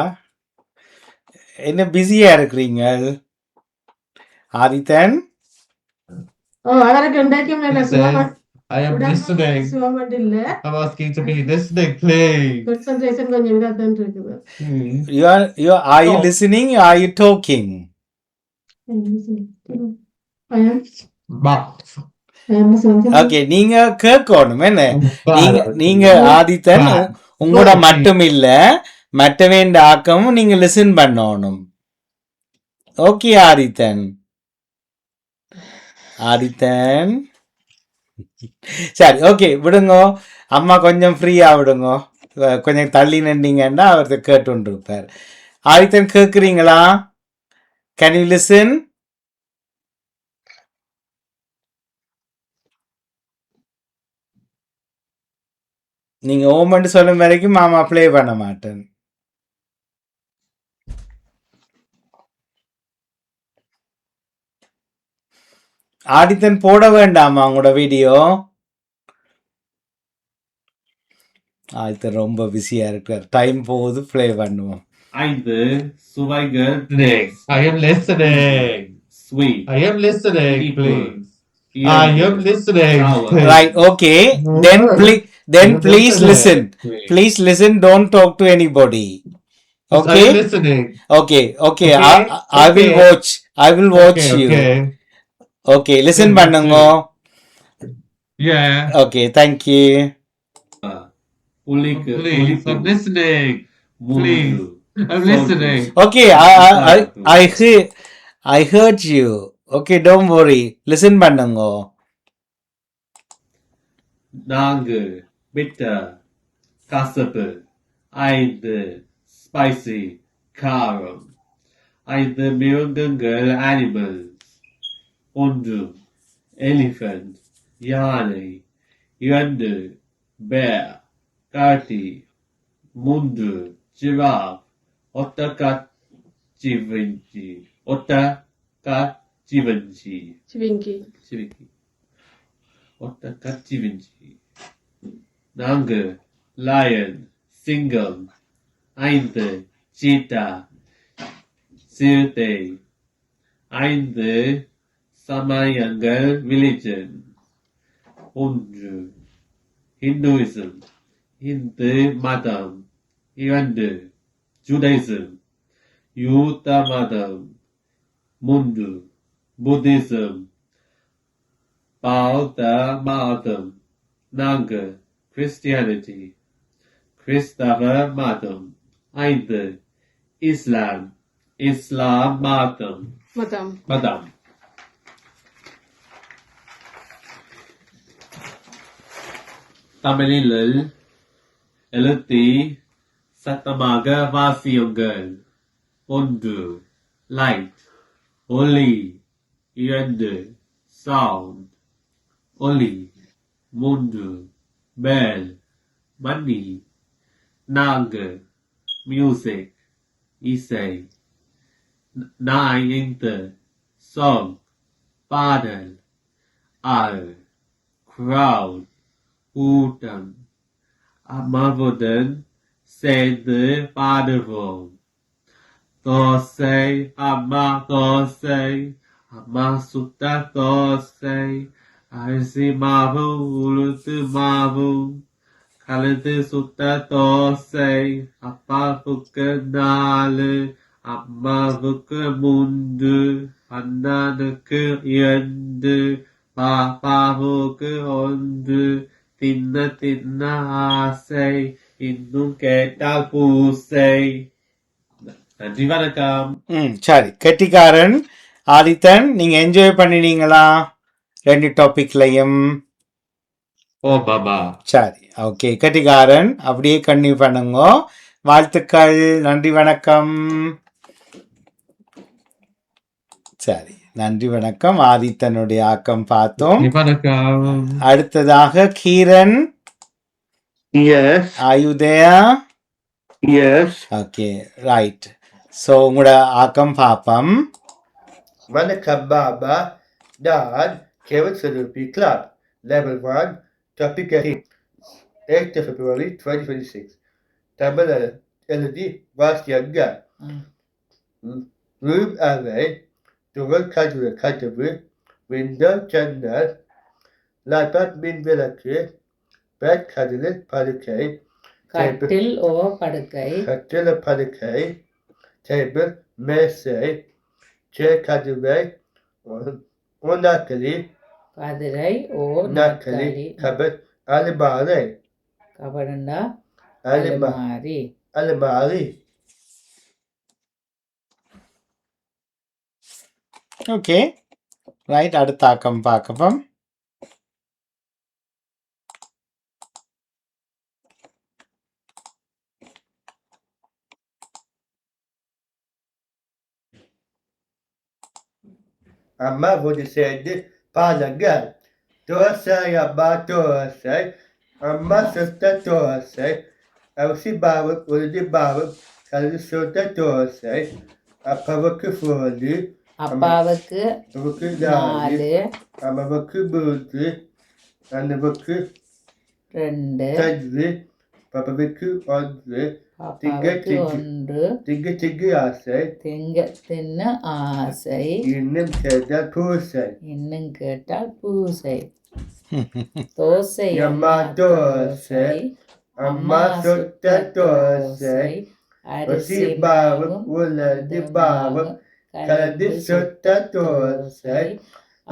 என்ன பிஸியா இருக்கிறீங்க ஆதித்தன்? அவருக்கு ഉണ്ടാക്കിயும் இல்ல சும்மா I am listening. I'm asking to be listening, please. concentration கொஞ்சம் இதா தான் இருக்குது. Are you listening? Are you talking? Okay, நீங்க கேட்கணும். என்ன நீங்க ஆதித்தன் உங்களோட மட்டும் இல்ல மற்றவேண்ட ஆக்கமும் நீங்க லிசன் பண்ணணும். ஓகே ஆதித்தன். சரி, ஓகே, விடுங்க. அம்மா கொஞ்சம் ஃப்ரீயா விடுங்க. கொஞ்சம் தள்ளி நின்றீங்கன்னா அவர் கேட்டுருப்பார். ஆதித்தன் கேக்குறீங்களா? Can you listen? நீங்க ஓமன்னு சொல்லும் வரைக்கும் மாமா ப்ளே பண்ண மாட்டேன். ஆதித்தன் போட வேண்டாமா உங்களோட வீடியோ? ஆதித்தன் ரொம்ப பிஸியா இருக்கார். டைம் போகுது, ப்ளே பண்ணுவோம். 5 சுவைகள் next. I am listening. Sweet. I am listening, People. please. Ear. I am listening. Sour. Right, okay. Then please listen. Please. Please listen, don't talk to anybody. I Okay? am listening. Okay. Okay, I will okay. watch. I will watch Okay, you. okay. Okay, listen Then let's பண்ணுங்க. Yeah. Okay, thank you. புளிக்கு Please, I'm listening. Please. மூன்று I'm listening. Okay, I heard you. Okay, don't worry. Listen பண்ணுங்க. 4 bitter கசப்பு 5 spicy காரம் 5 மிருகங்கள் animals 1 elephant யானை 2 bear கரடி 3 giraffe ஒட்டகச்சிவிங்கி சிவிங்கி ஒட்டகச்சிவிங்கி 4 lion சிங்கம் 5 cheetah சிறுத்தை 5 சமயங்கள் religion 1 Hinduism இந்து மதம் 2 Judaism யூத மதம் 3 Buddhism பௌத்த மதம் 4 Christianity கிறிஸ்தவ மதம் 5 இஸ்லாம் மதம் தமிழில் எழுத்தி சத்தமாக வாசியுங்கள் 1 light ஒளி 2 sound ஒளி 3 bell மணி 4 music இசை 5 song பாடல் 6 crowd கூட்டம் அம்மாவுடன் சேர்ந்து பாடுவோம் தோசை அம்மா சுட்ட தோசை அரிசி மாவு உளுந்து மாவு கலந்து சுட்ட தோசை அப்பாவுக்கு 4 அம்மாவுக்கு 3 அண்ணனுக்கு 2 பாப்பாவுக்கு 1 தின்ன ஆசை இன்னும் கேட்டால் பூசை. நன்றி வணக்கம். சரி, கெட்டிக்காரன் ஆதித்தன், நீங்க என்ஜாய் பண்ணினீங்களா 2 டாபிக்லையும்? ஓ பாபா. சரி, ஓகே. கெட்டிக்காரன் அப்படியே கன்னியூ பண்ணுங்க. வாழ்த்துக்கள். நன்றி வணக்கம். சரி, நன்றி வணக்கம். ஆதித்தனுடைய ஆக்கம் பார்த்தோம். வணக்கம். அடுத்ததாக Keeran. Yes. Are you there? Yes. Okay, right. So உங்களோட ஆக்கம் பாப்பம். வணக்கம் பாபா. நான் Kevin Salupi Club, Level 1, Topic 8th of February 2026. Tamil எழுதி வாசியங்க. ரூம் அறை, துகள் கதவு, விண்டோ ஜன்னல், லேப்டாப் மின் விளக்கு, பெட் கட்டில் படுக்கை, கட்டில் ஓ படுக்கை, டேபிள் மேசை, சேர் கதவை, நாற்காலி, கதிரை ஓ நாற்காலி, கபட், அலமாரி, கபடண்டா அலமாரி, அலமாரி. Okay, right. அடுத்த ஆக்கம் பார்க்கப்போம். அம்மாவோடு சேர்ந்து பாருங்கள். தோசை அம்மா தோசை, அம்மா சுட்ட தோசை, அரிசி மாவு உளுந்து மாவு கலந்து சுட்ட தோசை, அப்பாவுக்கு 4, அப்பாவுக்கு அம்மாவுக்கு 4, 4, அம்மாவுக்கு 3, அண்ணனுக்கு 2, 2, பாப்பாவுக்கு 1, பாப்பாவுக்கு 1, திங்கு ஆசை, தின்ன ஆசை, இன்னும் கேட்டால் பூசை. இன்னும் கேட்டால் பூசை. தோசை அம்மா தோசை, அம்மா சுட்ட தோசை, அரிசி மாவும் உளுந்து மாவும் கலந்து சுட்ட தோசை,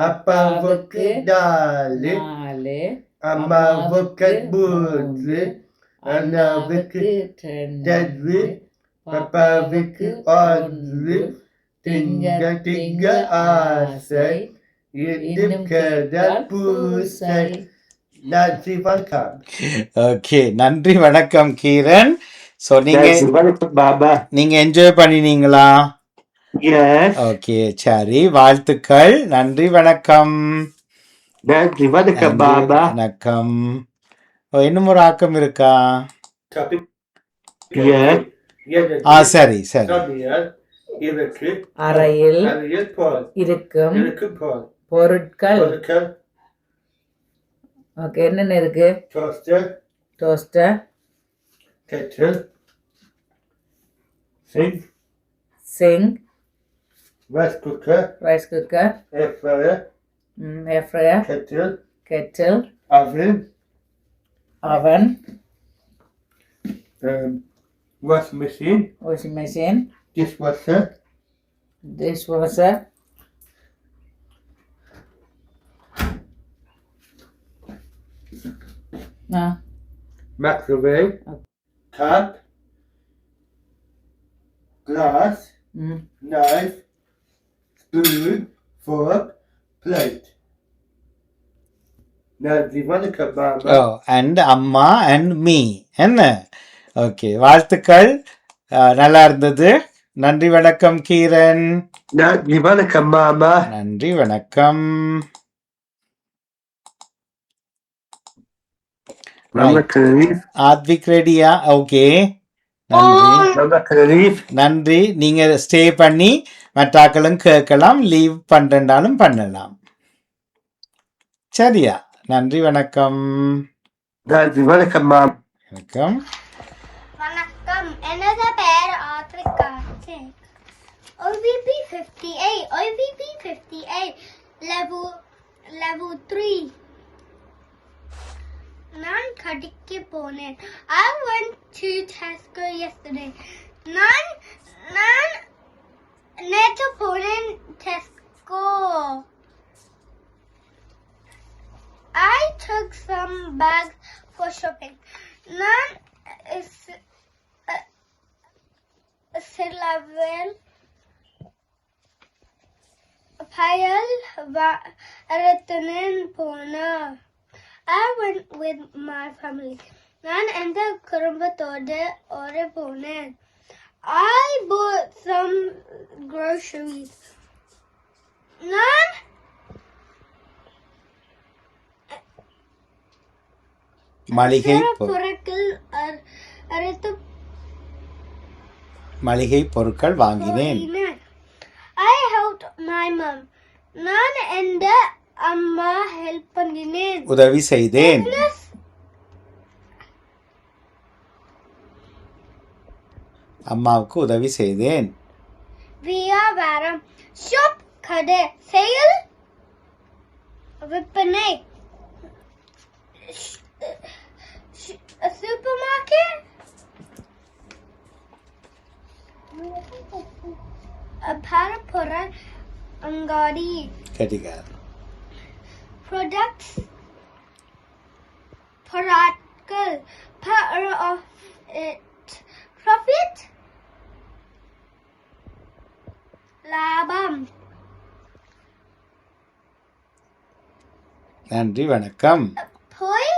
அப்பாவுக்கு 4, 4, அம்மாவுக்கு 3, அண்ணாவுக்கு 2, பாப்பாவுக்கு 1, திங்க ஆசை, இன்னும் கேட்டால் பூசை. நன்றி வணக்கம். ஓகே, நன்றி வணக்கம் கீரன். ஸோ பாபா. நீங்க என்ஜாய் பண்ணினீங்களா? Yes. ஓகே, சரி, வாழ்த்துக்கள். நன்றி வணக்கம். நன்றி வணக்கம் நன்றி பாபா. வணக்கம். இன்னும் ஒரு ஆக்கம் இருக்கா? Yes. சரி சரி. இருக்கு அறையில் அறையில் போல் இருக்கும் இருக்கும் போல் பொருட்கள். பொருட்கள். ஓகே, என்னென்ன இருக்கு? Toaster, toaster, kettle, sink, sink, rice cooker, rice cooker, air fryer, air fryer, kettle, kettle, oven, oven, washing machine, washing machine, dishwasher, dishwasher, microwave, cup, glass, knife, spoon, fork, plate. நன்றி வணக்கம் பாபா. And amma and me. என்ன? Okay, வாழ்த்துக்கள். நல்லா இருந்தது. நன்றி வணக்கம் கீரன். நன்றி வணக்கம் மாமா. நன்றி வணக்கம். ஆத்விக் ரெடியா? ஓகே, நன்றி நன்றி. நீங்க ஸ்டே பண்ணி மற்றாக்களும் கேட்கலாம், லீவ் பண்றேன்டாலும் பண்ணலாம். சரியா? நன்றி வணக்கம். நன்றி வணக்கம் மாமா. வணக்கம். வணக்கம், எனது பெயர் Advik Karthik. OVP 58, OVP 58, level 3. நான் கடைக்கு போனேன். I went to Tesco yesterday. நான் நேற்று போனேன் Tesco. I took some bags for shopping. நான் சிலவில் பயல் ரத்தனன் போனேன். I went with my family. நான் எந்த குடும்பத்தோடு போனேன். I bought some groceries. நான் மளிகை பொருட்கள் மளிகை பொருட்கள் வாங்கினேன். I helped my mom. நான் எந்த அம்மா ஹெல்ப் பண்ணினேன். உதவி செய்தேன். அம்மாவுக்கு உதவி செய்தேன். வியாபாரம், ஷாப், கடை, சேல், விற்பனை, சூப்பர் மார்க்கெட், பரப்பொருள் அங்காடி, கடிகாரம், products, பொருட்கள், profit, லாபம். நன்றி வணக்கம். போய்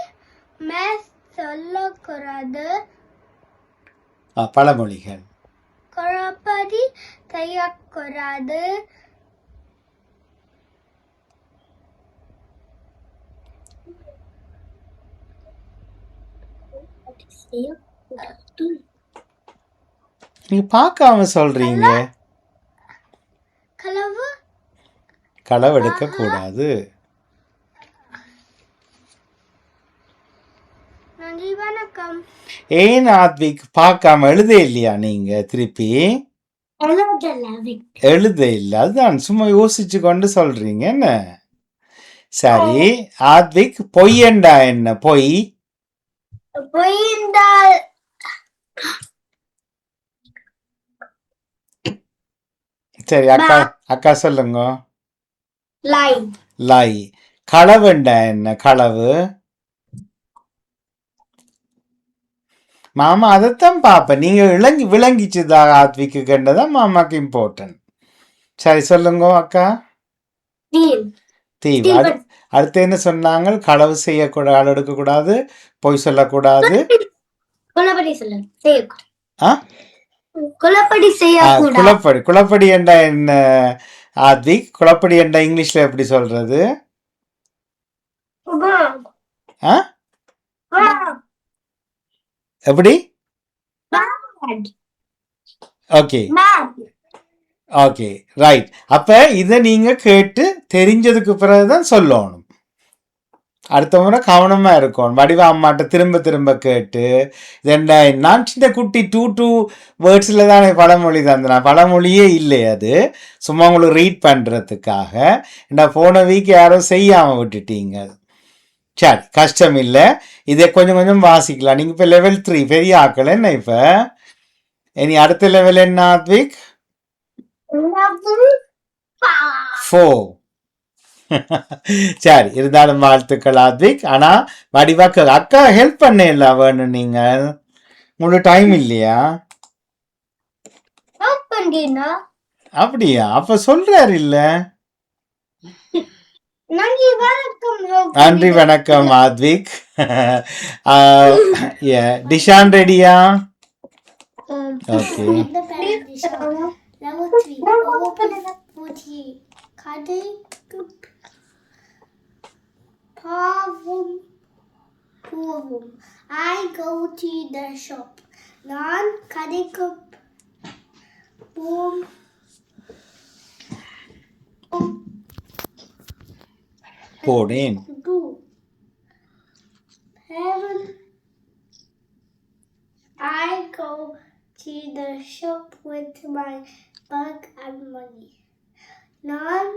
சொல்லக்கூடாது. நீங்க பார்க்காம சொல்றீங்க. களவு களவெடுக்க கூடாது. நன்றி வணக்கம். ஏன் ஆத்விக் பார்க்காம எழுத இல்லையா நீங்க திருப்பி? எழுத இல்ல, அதுதான் சும்மா யோசிச்சு கொண்டு சொல்றீங்க என்ன. சரி ஆத்விக், பொய்யண்டா என்ன? பொய் பொய்ந்தால் சரி அக்கா, அக்கா சொல்லுங்க. லை. லை. களவுண்டா என்ன? களவு. மாமா அதைத்தான் பாப்பேன். நீங்க விளங்கிச்சுதா ஆத்விக்கு கண்டதான் மாமாக்கு இம்பார்ட்டன்ட். சரி சொல்லுங்க அக்கா. தீவு. அடுத்து என்ன சொன்னாங்க? களவு செய்யக்கூடாது, களவு எடுக்கக்கூடாது, பொய் சொல்லக்கூடாது. குளப்படி சொல்ல. ஆ? குளப்படி செய்யக்கூடாது. குளப்படி. குளப்படி என்றா என்ன ஆத்விக்? குளப்படி என்றா இங்கிலீஷ்ல எப்படி சொல்றது? ஆ? எப்படி? Okay okay right. அப்ப இதை நீங்க கேட்டு தெரிஞ்சதுக்கு பிறகுதான் சொல்லணும். அடுத்த முறை கவனமா இருக்கணும். வடிவா அம்மாட்ட திரும்ப திரும்ப கேட்டு இதெண்டா. நான் சின்ன குட்டி 2 வேர்ட்ஸில் தான் பழமொழி தந்தேன். பழமொழியே இல்லை, அது சும்மா உங்களுக்கு ரீட் பண்ணுறதுக்காக. இந்த போன வீக் யாரோ செய்யாமல் விட்டுட்டீங்க. சரி கஷ்டம் இல்லை, இதை கொஞ்சம் கொஞ்சம் வாசிக்கலாம். நீங்கள் இப்போ லெவல் 3 பெரிய ஆக்கள் என்ன? இப்போ இனி அடுத்த லெவல் என்ன ஆத்விக்? 4. சரி இருந்தாலும் வாழ்த்துக்கள் ஆத்விக். ஆனா வடிவாக்க அக்கா ஹெல்ப் பண்ணல வேணும். நீங்க உங்களுக்கு டைம் இல்லையா? அப்படியா? அப்ப சொல்றாரு இல்ல. நன்றி வணக்கம் ஆத்விக். டிஷான் ரெடியா? Okay. Level 3. Open 48. Kadekup. Pavum. Pavum. I go to the shop. Non kadekup. Boom. போடேன். Do. Heaven. I go to the shop with my bag and money. Non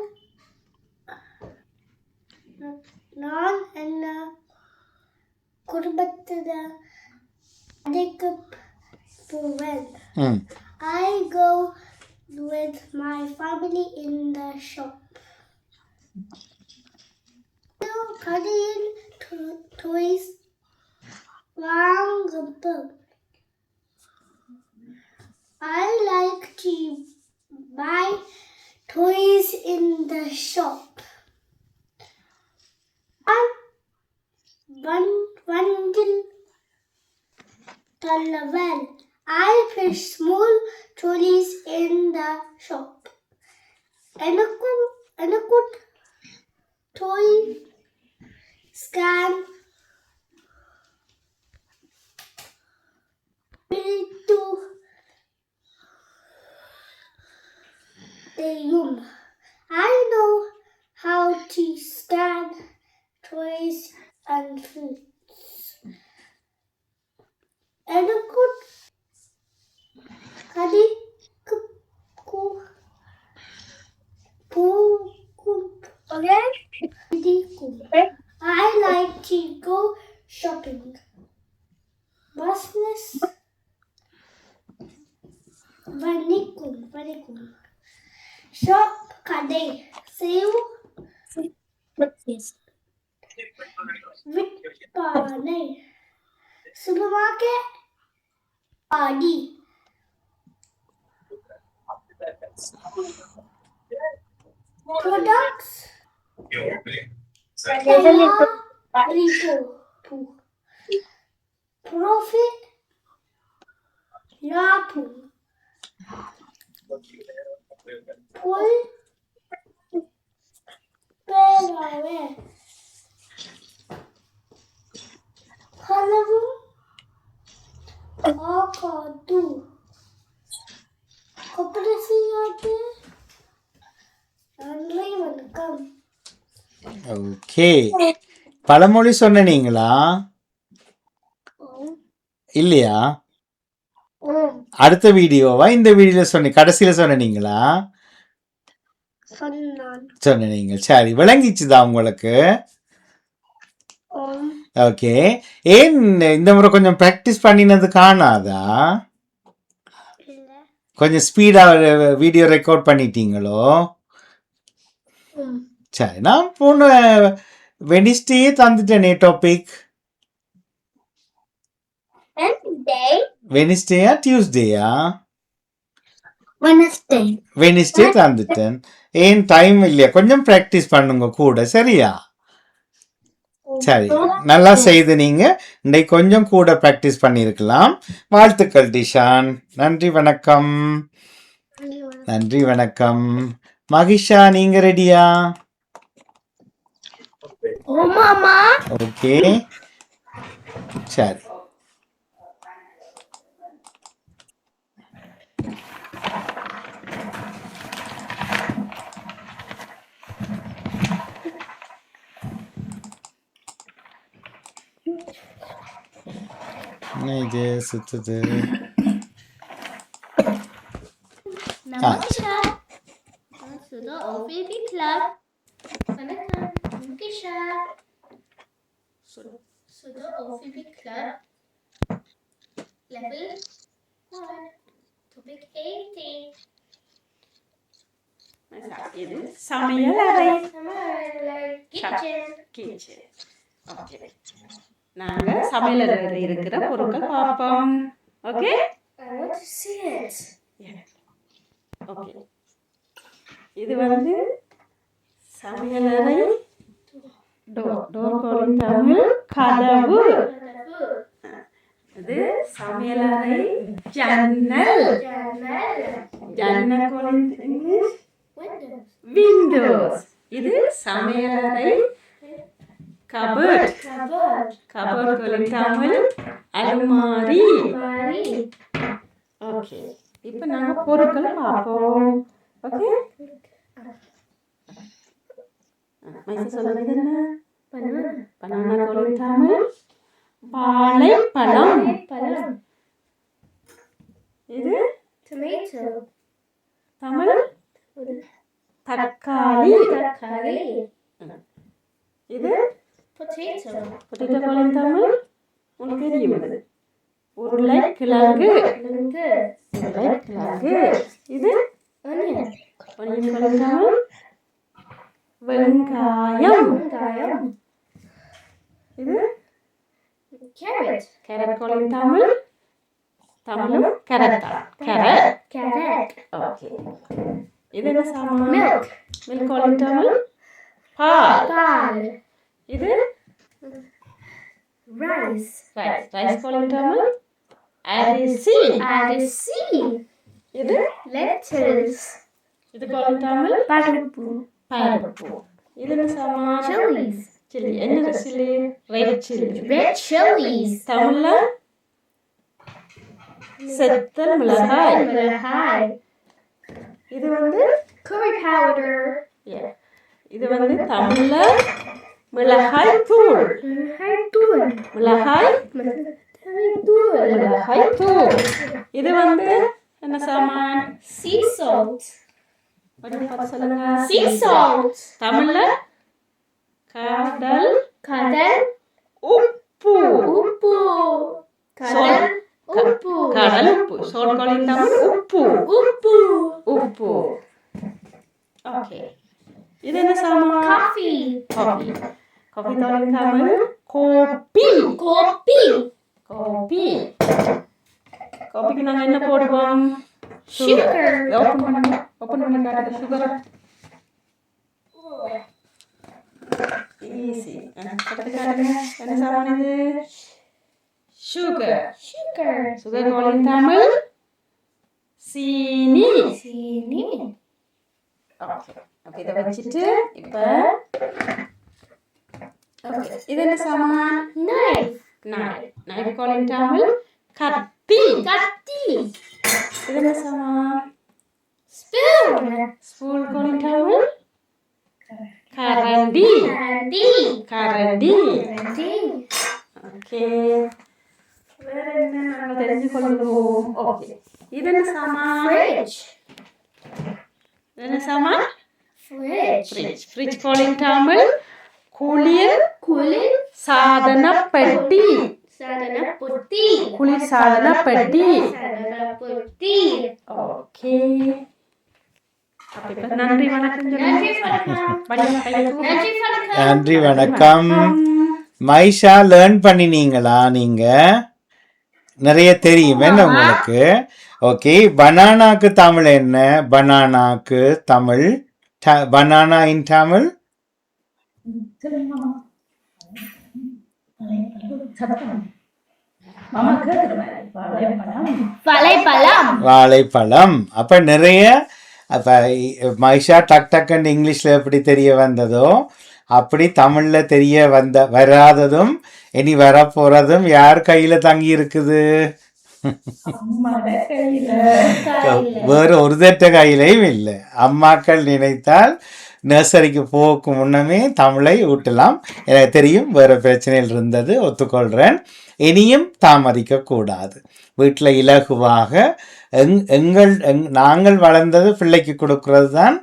and Kurbatada Adikup Puven. I go with my family in the shop. Cuddle toys. I like to buy toys in the shop. Bundle Talavel. I fish small trolleys in the shop. Anakut toy scan. To the room. I know how to scan toys and fruits. And a good I like to go shopping. Business. Vanikum. Shop Kade. Save. Vitpane. Supermarket. Party. Products. Profit. Lapu. Pull. Pelare. Okay. பழமொழி சொன்னீங்களா? இல்லையா? அடுத்த வீடியோவா இந்த வீடியோல கடைசியில சொன்னீங்களா? சொன்னீங்க. சரி, விளங்கிச்சுதா உங்களுக்கு? ஓகே. ஏன் இந்த முறை கொஞ்சம் ப்ராக்டிஸ் பண்ணினது காணாதா? கொஞ்சம் ஸ்பீடா வீடியோ ரெக்கார்ட் பண்ணிட்டீங்களோ? சரி, நான் போன வெனிஸ்டே தந்துட்டேனே டாபிக். வெனிஸ்டேயா டியூஸ்டேயா? வெனிஸ்டே தந்துட்டேன். ஏன் டைம் இல்லையா? கொஞ்சம் ப்ராக்டிஸ் பண்ணுங்க கூட, சரியா? சரி, நல்லா செய்து நீங்க இன்னைக்கு கொஞ்சம் கூட ப்ராக்டிஸ் பண்ணியிருக்கலாம். வாழ்த்துக்கள் டிஷான். நன்றி, வணக்கம். நன்றி, வணக்கம். மகிஷா, நீங்க ரெடியா? ஓகே, சரி. இது சுத்துது. Namaskar. To the OVB Club. Vanakkam. Nikisha. So the OVB Club. Level 1. Topic 18. இது சமையலறை. Kitchen. ஓகே, நாங்க சமையலறையில் இருக்கிற பொருட்கள் பார்ப்போம். Okay, I want to see it. Okay. இது வந்து சமையலறை. டோர் கோலின் தமிழ் கதவு. இது சமையலறை ஜன்னல். ஜன்னல் கோலின் இங்கிலீஷ் விண்டோஸ். இது சமையலறை கபோர்ட். கபோர்ட் கோலின் தமிழ் அலுமாரி. ஓகே, இப்போ நாங்கள் பொருட்கள் பார்ப்போம். ஓகே, மைசா சொல்லுறது என்ன? பனானா கோலின் தமிழ் வாழைப்பழம். இது Tomato. தமிழ் தக்காளி. இது Potato. பொட்டேட்டோ கோலின் தமிழ் உங்களுக்கு தெரியும், இது உருளைக்கிழங்கு. உருளைக்கிழங்கு. இது Onion. ஒனியன் கோலின் தமிழ் வெங்காயம். இது Carrot. கேரட் கோலின் தமிழ் தமிழும் கேரட். கேரட். ஓகே, இது என்ன சாமான்? Milk. மில்க் கோலின் தமிழ் பால். இது Rice. ரைஸ் கோலின் தமிழ் அரிசி. இது Lentils. இது கோலின் தமிழ் Padapu. பருப்பு. இது என்ன சாமான்? Chilies. சில்லி. என்ன chilli? Red chilli. Red chilies. தமிழ்ல செத்தல் மிளகாய். இது வந்து Curry powder. இது வந்து தமிழ்ல மிளகாய் தூள். மிளகாய் தூள். இது வந்து என்ன சாமான்? Sea salt. கொஞ்சம் பார்த்து சொல்லுங்க. Sea salt. தமிழ்ல கடல் உப்பு. கடல் உப்பு. சோர்கோலின் தமிழ் உப்பு. ஓகே, இது என்ன சாமான்? Coffee. காஃபி தோலின் தமிழ் கோப்பி. காஃபிக்கு நாங்கள் என்ன போடுவோம்? Sugar. ஓப்பன் பண்ணி காட்டுங்க. Sugar easy. என்ன சாமான் இது? சுகர். சுகர் கோலின் தமிழ் சீனி. ஓகே, இதை வச்சுட்டு இப்போ இது என்ன சாமான்? நைஃப் கோலின் தமிழ் கத்தி. இது என்ன சாமான்? ஸ்பூன் கோலின் தமிழ் கரண்டி Candy. கரண்டி Candy. ஓகே வேற என்ன நாங்கள் தெரிஞ்சு கொள்வோம் ஓகே இது என்ன சாமான் Fridge. என்ன சாமான் Fridge. Fridge fridge calling Tamil குளிர் Cooling. சாதன பெட்டி Sadana putti. குளிர் சாதன பெட்டி Sadana putti. ஓகே அப்ப நன்றி வணக்கம் Nandri சொல்லுங்க Falakam. நன்றி வணக்கம். மைஷா லேர்ன் பண்ணினீங்களா நீங்க? நிறைய தெரியும் என்ன உங்களுக்கு? ஓகே, பனானாக்கு தமிழ் என்ன? பனானாக்கு தமிழ் பனானா இன் தமிழ் Valaipalam. வாழைப்பழம். அப்ப நிறைய அப்ப மைஷா டக் டக்குன்னு இங்கிலீஷ்ல எப்படி தெரிய வந்ததோ அப்படி தமிழ்ல தெரிய வராததும் இனி வரப்போறதும் யார் கையில தங்கி இருக்குது? வேற ஒரு தட்ட கையிலையும் இல்லை. அம்மாக்கள் நினைத்தால் நர்சரிக்கு போக்கு முன்னமே தமிழை ஊட்டலாம். எனக்கு தெரியும் வேறு பிரச்சனையில் இருந்தது, ஒத்துக்கொள்கிறேன். இனியும் தாமதிக்க கூடாது. வீட்டில் இலகுவாக நாங்கள் வளர்ந்தது பிள்ளைக்கு கொடுக்கறது தான்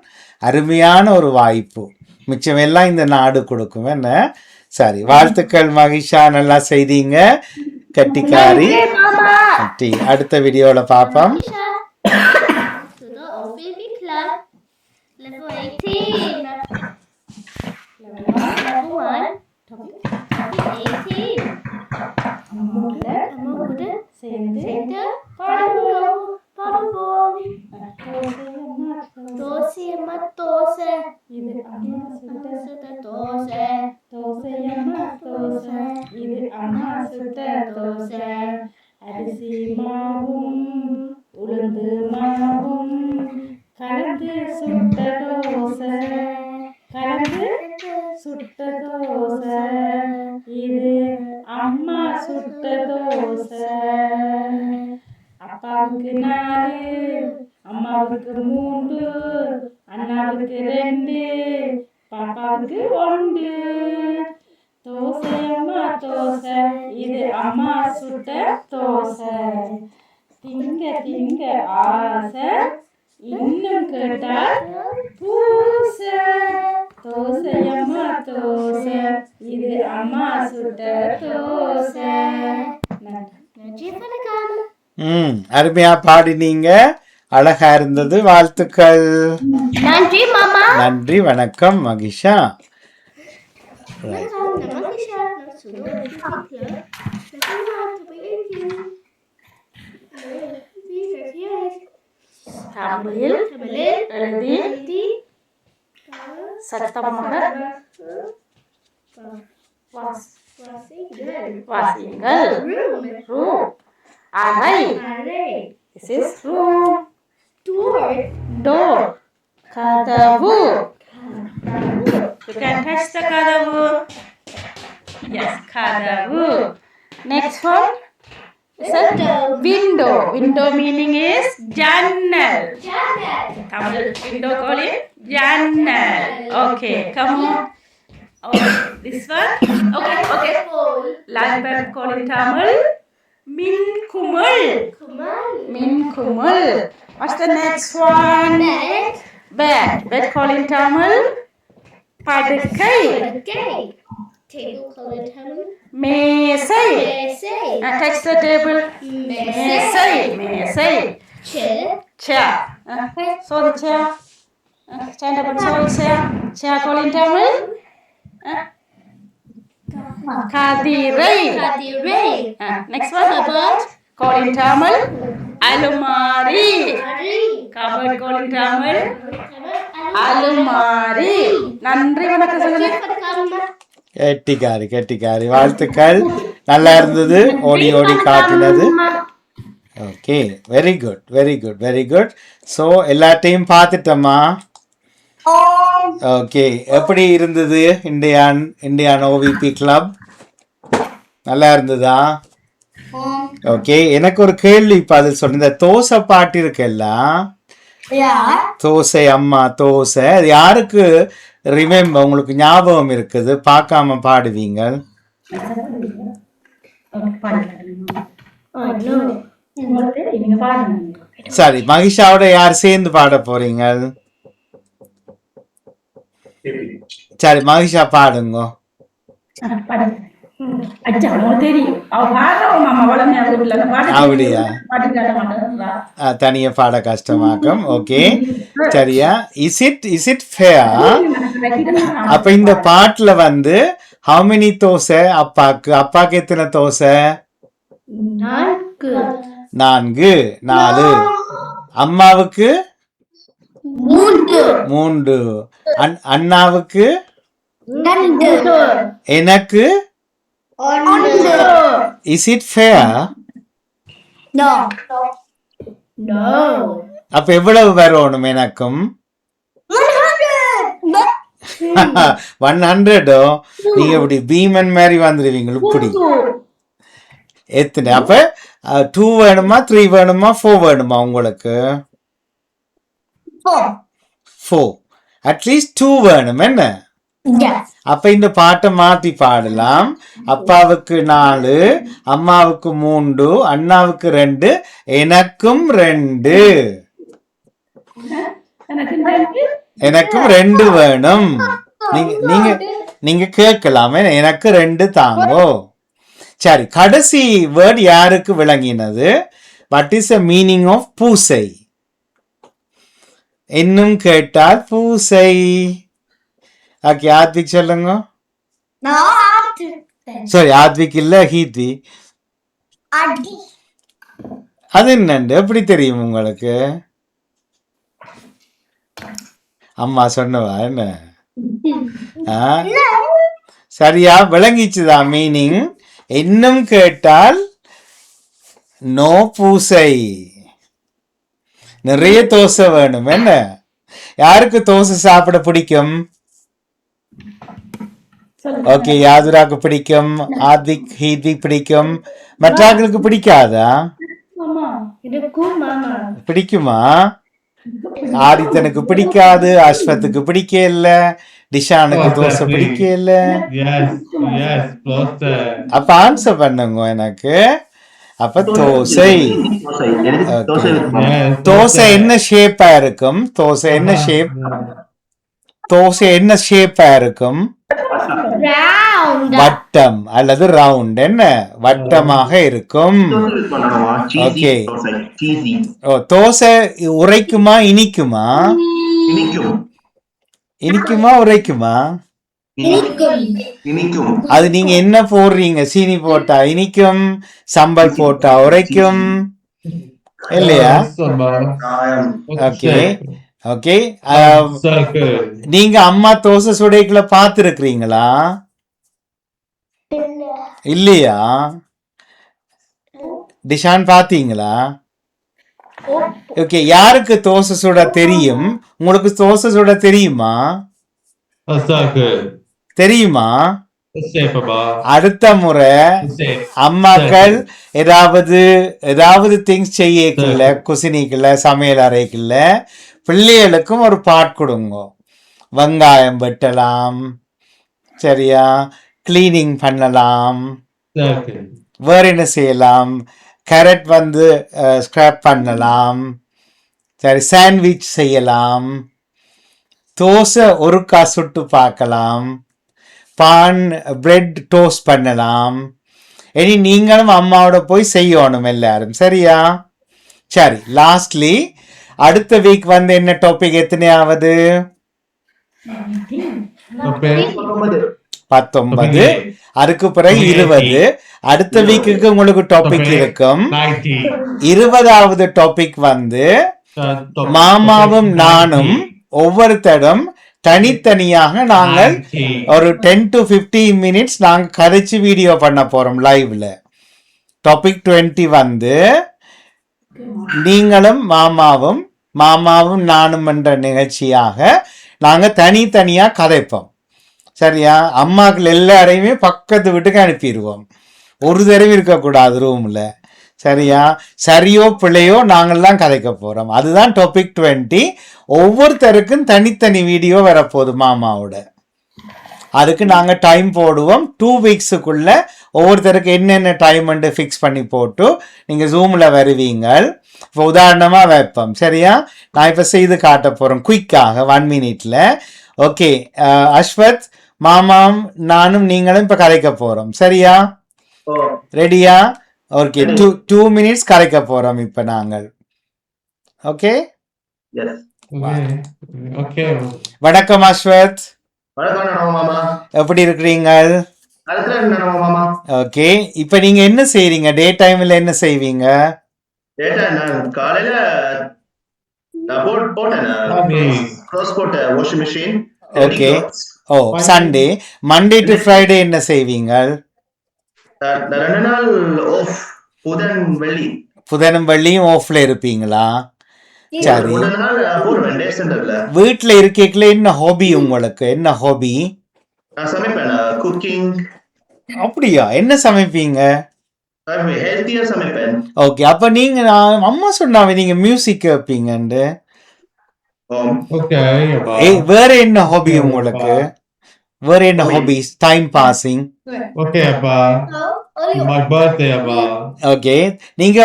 அருமையான ஒரு வாய்ப்பு. மிச்சமெல்லாம் இந்த நாடு கொடுக்கும் என்ன. சரி, வாழ்த்துக்கள் மகிஷா, நல்லா செய்தீங்க, கட்டிக்காரி. அடுத்த வீடியோவில் பார்ப்போம். To the OVP Club. Level 18. Level 1. Topic 18. Kamu udah சேர்ந்து பாடுவோம். தோசை அம்மா தோசை. இது அம்மா சுட்ட தோசை. தோசை அம்மா தோசை. இது அம்மா சுட்ட தோசை. அரிசி மாவும் உளுந்து மாவும் கலந்து சுட்ட தோசை. கலந்து சுட்ட தோசை. இது அம்மா சுட்ட தோசை. அப்பாவுக்கு 4, அம்மாவுக்கு 3, அண்ணாவுக்கு 2, பாப்பாவுக்கு 1. தோசை அம்மா தோசை. இது அம்மா சுட்ட தோசை. திங்க திங்க ஆசை, இன்னும் கேட்டால் பூசை. தோசை அம்மா தோசை. இது அம்மா சுட்ட தோசை. நன்றி வணக்கம். அருமையா பாடினீங்க, அழகா இருந்தது, வாழ்த்துக்கள். Nandri Mama. நன்றி வணக்கம் மகிஷா. தமிழில் எழுதி சத்தமாக வாசியுங்கள். ரூம் அறை. This is room. Door. கதவு. You can touch the கதவு. Yes, கதவு. Next one is a window. Window meaning is jannal. Tamil window call it jannal. Okay, come on. Oh, this one. Okay. Like bird call in Tamil. Min kumul. Min kumul. What's the next one? Bed. Bed call in Tamil. Padakkai. Table call in Tamil. Mesai. Touch the table. Mesai. Chair. So the chair. Stand up and show the chair. Chair call in Tamil. Kadirai. Next one. Cupboard. Call in Tamil. Alumari. Cupboard call in Tamil. Alumari. நன்றி வணக்கம் சொல்லுங்க. கெட்டிக்காரி, வாழ்த்துக்கள். நல்லா இருந்தது, ஓடி ஓடி காட்டினது. Okay, very good. ஸோ எல்லாத்தையும் பார்த்துட்டோமா? ஓகே, எப்படி இருந்தது இந்தியான் OVP கிளப்? நல்லா இருந்ததா? ஓகே, எனக்கு ஒரு கேள்வி இப்போ அது சொன்ன, இந்த தோசை பாட்டு இருக்குல்ல, தோசை அம்மா தோசை, அது யாருக்கு ரிமெம்பர் உங்களுக்கு ஞாபகம் இருக்குது, பார்க்காம பாடுவீங்க. Oh no. சரி, மகிஷாவோட யார் சேர்ந்து பாட போறீங்க? சரி, மகிஷா பாடுங்க. அப்படியா? தனியா பாட கஷ்டமாக்கும். ஓகே, சரியா? Is it fair? அப்ப இந்த பாட்டுல வந்து how many தோசை அப்பாக்கு எத்தனை தோசை? 4. 4. அம்மாவுக்கு 3. அண்ணாவுக்கு 2. எனக்கு. Is it fair? No. அப்ப எவ்வளவு வரணும் எனக்கும்? 100. நீங்க இப்படி பீமன் மாதிரி வந்துருவீங்க இப்படி. எத்தனை? அப்ப 2 வேணுமா, 3 வேணுமா, 4 வேணுமா உங்களுக்கு? 4. அட்லீஸ்ட் 2 வேணும் என்ன? Yes. அப்ப இந்த பாட்டை மாத்தி பாடலாம். அப்பாவுக்கு 4, அம்மாவுக்கு 3, அண்ணாவுக்கு 2, எனக்கும் 2. எனக்கும் 2 வேணும். நீங்க கேட்கலாமே, எனக்கு 2 தாங்கோ. சரி, கடைசி வேர்ட் யாருக்கு விளங்கினது? What is the meaning of பூசை? இன்னும் கேட்டால் பூசை. ஓகே, ஆத்விக் சொல்லுங்க. No. சாரி, ஆத்விக் இல்ல, ஹீத்வி. Adi. அது என்னண்டு எப்படி தெரியும் உங்களுக்கு? அம்மா சொன்னவா என்ன? சரியா விளங்கிச்சுதா மீனிங்? இன்னும் கேட்டால் நோ பூசை. நிறைய தோசை வேணும் என்ன? யாருக்கு தோசை சாப்பிட பிடிக்கும்? ஓகே, யாதுராக்கு பிடிக்கும், ஆத்விக் ஹீத்விக் பிடிக்கும். மற்றவர்களுக்கு பிடிக்காதா? பிடிக்குமா? ஆதித்தனுக்கு பிடிக்காது, அஸ்வத்துக்கு பிடிக்கல, டிஷானுக்கு தோசை பிடிக்கல. அப்ப ஆன்சர் பண்ணுங்க எனக்கு. அப்ப தோசை. தோசை என்ன ஷேப்பா இருக்கும்? தோசை என்ன ஷேப்பா இருக்கும்? வட்டம் அல்லது ரவுண்ட். என்ன வட்டமாக இருக்கும். ஓகே. தோசை உரைக்குமா இனிக்குமா? இனிக்குமா உரைக்குமா? அது நீங்க என்ன போடுறீங்க? சீனி போட்டா இனிக்கும், சம்பல் போட்டா உரைக்கும் இல்லையா? Okay okay. நீங்க அம்மா தோசை சுடைக்குள்ள பாத்துருக்கீங்களா? இல்லையா? டிஷான் பாத்தீங்களா? ஓகே. யாருக்கு தோசை சுட தெரியும்? உங்களுக்கு தோசை சுட தெரியுமா? தெரியுமா? அடுத்த முறை அம்மாக்கள் ஏதாவது திங்ஸ் செய்யக்குள்ள, குசினிக்குள்ள, சமையல் அறைக்குள்ள பிள்ளைகளுக்கும் ஒரு பாட் கொடுங்க. வெங்காயம் வெட்டலாம், சரியா? கிளீனிங் பண்ணலாம். வேற என்ன செய்யலாம்? கேரட் வந்து ஸ்கிராப் பண்ணலாம். சரி, சாண்ட்விச் செய்யலாம். தோசை ஒருக்கா சுட்டு பார்க்கலாம். பிரெட் டோஸ்ட் பண்ணலாம். இனி நீங்களும் அம்மாவோட போய் செய்யணும் எல்லாரும், சரியா? சரி, லாஸ்ட்லி அடுத்த வீக் வந்து என்ன டாபிக்? எத்தனையாவது? 19. அதுக்கு பிறகு 20. அடுத்த வீக்குக்கு உங்களுக்கு டாபிக் இருக்கும். 20வது டாபிக் வந்து மாமாவும் நானும் ஒவ்வொருத்தரும் தனித்தனியாக நாங்கள் ஒரு 10 to 15 minutes நாங்க கதைச்சு வீடியோ பண்ண போறோம் லைவ்ல. டாபிக் 20 வந்து நீங்களும் மாமாவும் நானும் என்ற நிகழ்ச்சியாக நாங்க தனித்தனியா கதைப்போம், சரியா? அம்மாக்கள் எல்லாரையுமே பக்கத்து வீட்டுக்கு அனுப்பிடுவோம். ஒரு தடவை இருக்கக்கூடாது ரூம்ல, சரியா? சரியோ பிள்ளையோ நாங்கள்லாம் கதைக்க போறோம். அதுதான் டாபிக் 20. ஒவ்வொருத்தருக்கும் தனித்தனி வீடியோ வரப்போகுது மாமாவோட. அதுக்கு நாங்கள் டைம் போடுவோம். 2 வீக்ஸுக்குள்ள ஒவ்வொருத்தருக்கு என்னென்ன டைம் ஃபிக்ஸ் பண்ணி போட்டு நீங்கள் ஜூமில் வருவீங்க. இப்போ உதாரணமாக வைப்போம். சரியா? நான் இப்போ செய்து காட்ட போகிறோம் குயிக்காக 1 மினிட்ல. ஓகே, அஸ்வத் மாமாவும் நானும் நீங்களும் இப்போ கலைக்க போகிறோம். சரியா? ரெடியா? ஓகே, 2 மினிட்ஸ் கலைக்க போகிறோம் இப்போ நாங்கள். Okay, Okay. வணக்கம் அஸ்வத், வணக்கம் மாமா. எப்படி இருக்கிறீங்க? மாமா. ஓகே, இப்போ நீங்கள் என்ன செய்கிறீங்க? டே டைமில் என்ன செய்வீங்க? டேட்டா நான் காலையில நான் போட்டேன் க்ளோஸ் போட்டேன் washing machine. Okay, oh Sunday. Monday to Friday என்ன செய்வீங்க? 2 நாள் ஆஃப், புதனும் வெள்ளியும் ஆஃப்ல இருப்பீங்களா? சரி. 1 நாள் போடுவேன் டே சென்டர்ல. வீட்டில் இருக்கீங்களா? என்ன ஹாபி உங்களுக்கு? என்ன ஹாபி? நான் சமைப்பேன், குக்கிங். அப்படியா? என்ன சமைப்பீங்க? ஹெல்த்தியா சமைப்பேன். ஓகே, அப்ப நீங்க அம்மா சொன்னாவே நீங்க மியூசிக் கேட்பீங்கன்னு. Okay, Abba. வேற என்ன ஹாபி உங்களுக்கு? வேற என்ன hobbies? Time passing. Okay, Abba. My birthday, Abba. Okay, நீங்க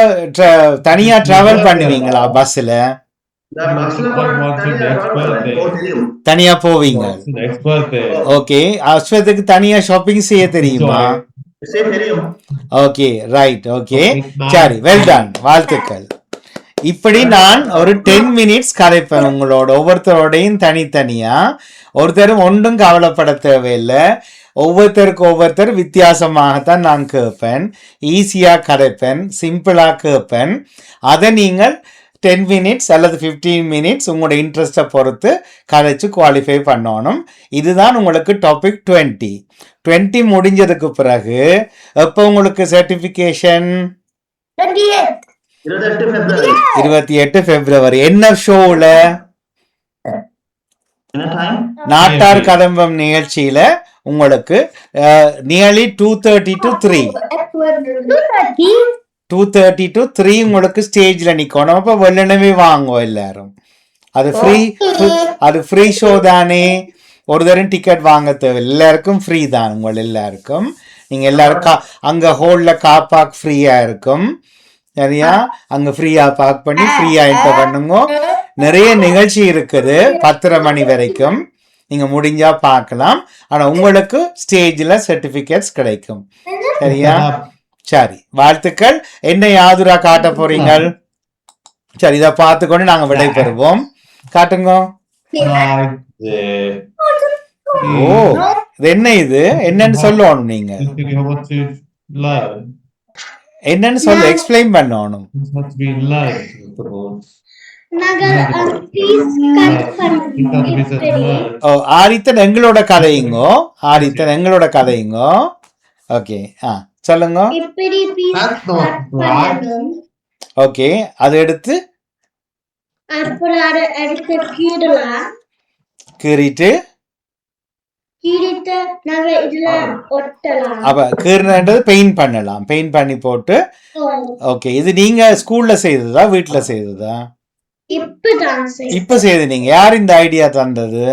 தனியா டிராவல் பண்ணுவீங்களா பஸ்ல? நான் பஸ்ல தனியா போவீங்க? Next birthday. ஓகே, அஸ்வத்துக்கு தனியா ஷாப்பிங் செய்ய தெரியுமா? தெரியும். Okay, right. ஓகே, சரி, வெல் டன், வாழ்த்துக்கள். இப்படி நான் ஒரு 10 மினிட்ஸ் கதைப்பேன் உங்களோட, ஒவ்வொருத்தரோடையும் தனித்தனியா. ஒருத்தரும் ஒன்றும் கவலைப்பட தேவையில்லை. ஒவ்வொருத்தர் வித்தியாசமாகத்தான் நான் கேட்பேன். ஈஸியாக கதைப்பேன், சிம்பிளாக கேட்பேன். அதை நீங்கள் 10 மினிட்ஸ் அல்லது 15 மினிட்ஸ் உங்களோட இன்ட்ரெஸ்ட்டை பொறுத்து கதைச்சு குவாலிஃபை பண்ணணும். இதுதான் உங்களுக்கு டாபிக் 20. 20 முடிஞ்சதுக்கு பிறகு எப்போ உங்களுக்கு சர்டிஃபிகேஷன்? 28 பிப்ரவரி. என்ன ஷோவில்? நாட்டார் கதம்பம் நிகழ்ச்சியில உங்களுக்கு நியர்லி 2:30 to 3 2:30 to 3 உங்களுக்கு ஸ்டேஜ்ல நிக்கணும். அப்ப வெள்ளனவே வாங்குவோம் எல்லாரும். அது ஃப்ரீ ஷோ தானே. ஒரு தரம் டிக்கெட் வாங்க தேவை, எல்லாருக்கும் ஃப்ரீ தான். உங்கள் எல்லாருக்கும் நீங்க எல்லாருக்கும் அங்க ஹோல்ல கார் பார்க் ஃப்ரீயா இருக்கும். சரியா? அங்க ஃப்ரீயா பார்க் பண்ணி ஃப்ரீயா என்டர் பண்ணுங்க. நிறைய நிகழ்ச்சி இருக்குது 10:30 மணி வரைக்கும். நீங்க முடிஞ்சா பார்க்கலாம். ஆனா உங்களுக்கு ஸ்டேஜ்ல சர்டிபிகேட்ஸ் கிடைக்கும். சரியா? சரி, வாழ்த்துக்கள். என்ன யாதுரா காட்ட போறீங்க? சரி, இதை பார்த்துக்கொண்டு நாங்க விடை பெறுவோம். காட்டுங்க. ஓ, இது என்ன? இது என்னன்னு சொல்லணும். நீங்க என்னன்னு சொல்ல எக்ஸ்பிளைன் பண்ணணும். ஆரித்தன் எங்களோட கதையுங்கோ. ஆரித்தன் எங்களோட கதையுங்கோ. ஓகே, சொல்லுங்க. ஓகே, அது எடுத்து கீறிட்டு அப்ப கீறினது பெயிண்ட் பண்ணலாம். பெயிண்ட் பண்ணி போட்டு. ஓகே, இது நீங்க ஸ்கூல்ல செய்ததா வீட்டுல செய்ததா? இப்ப செய்து. நீங்க யார் இந்த ஐடியா தந்தது?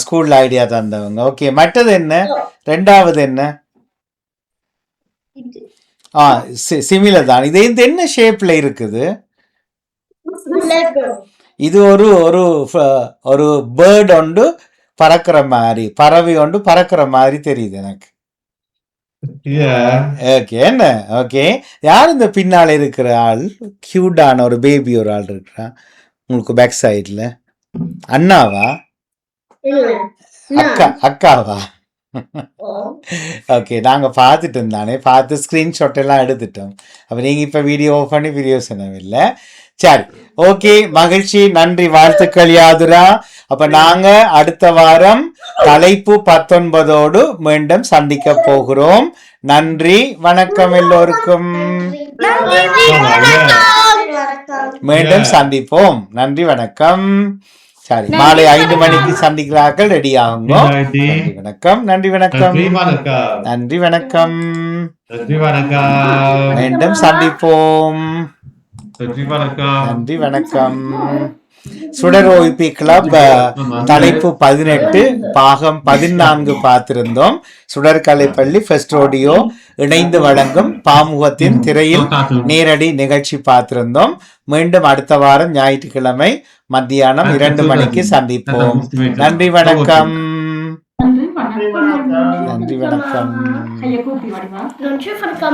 ஸ்கூல்ல ஐடியா தந்தவங்க. ஓகே, மற்றது என்ன? ரெண்டாவது என்ன? சிமிலர் தான். இது என்ன ஷேப்ல இருக்குது? இது ஒரு பேர்ட் ஒன்று பறக்கிற மாதிரி, பறவை ஒன்று பறக்கிற மாதிரி தெரியுது எனக்கு. ஓகே, என்ன? ஓகே, யார் இந்த பின்னால இருக்கிற ஆள்? கியூட்டான ஒரு பேபி ஒரு ஆள் இருக்கிறா உங்களுக்கு பேக் சைட்ல. அண்ணாவா? அக்காவா? ஓகே, நாங்கள் பார்த்துட்டு இருந்தானே, பார்த்து ஸ்க்ரீன்ஷாட் எல்லாம் எடுத்துட்டோம். அப்போ நீங்கள் இப்போ வீடியோ ஆஃப் பண்ணி வீடியோ சொன்னவில்லை. சரி, ஓகே, மகிழ்ச்சி, நன்றி, வாழ்த்துக்கள் யாதுரா. அப்போ நாங்கள் அடுத்த வாரம் தலைப்பு 19ஓடு மீண்டும் சந்திக்க போகிறோம். நன்றி, வணக்கம் எல்லோருக்கும். மீண்டும் சந்திப்போம். நன்றி, வணக்கம். சரி, மாலை 5 மணிக்கு சந்திக்கிறார்கள். ரெடி ஆகுங்க. Ready. நன்றி வணக்கம். நன்றி வணக்கம். Nandri vanakkam. நன்றி வணக்கம். Nandri vanakkam. மீண்டும் சந்திப்போம். Nandri vanakkam. நன்றி வணக்கம். சுடர் ஓய்பி கிளப் தலைப்பு 18 பாகம் 14 பார்த்திருந்தோம். சுடர்கலைப்பள்ளி ஃபெஸ்ட் ரோடியோ இணைந்து வழங்கும் பாமுகத்தின் திரையில் நேரடி நிகழ்ச்சி பார்த்திருந்தோம். மீண்டும் அடுத்த வாரம் ஞாயிற்றுக்கிழமை மத்தியானம் 2 மணிக்கு சந்திப்போம். நன்றி வணக்கம். நன்றி வணக்கம். Don't you forget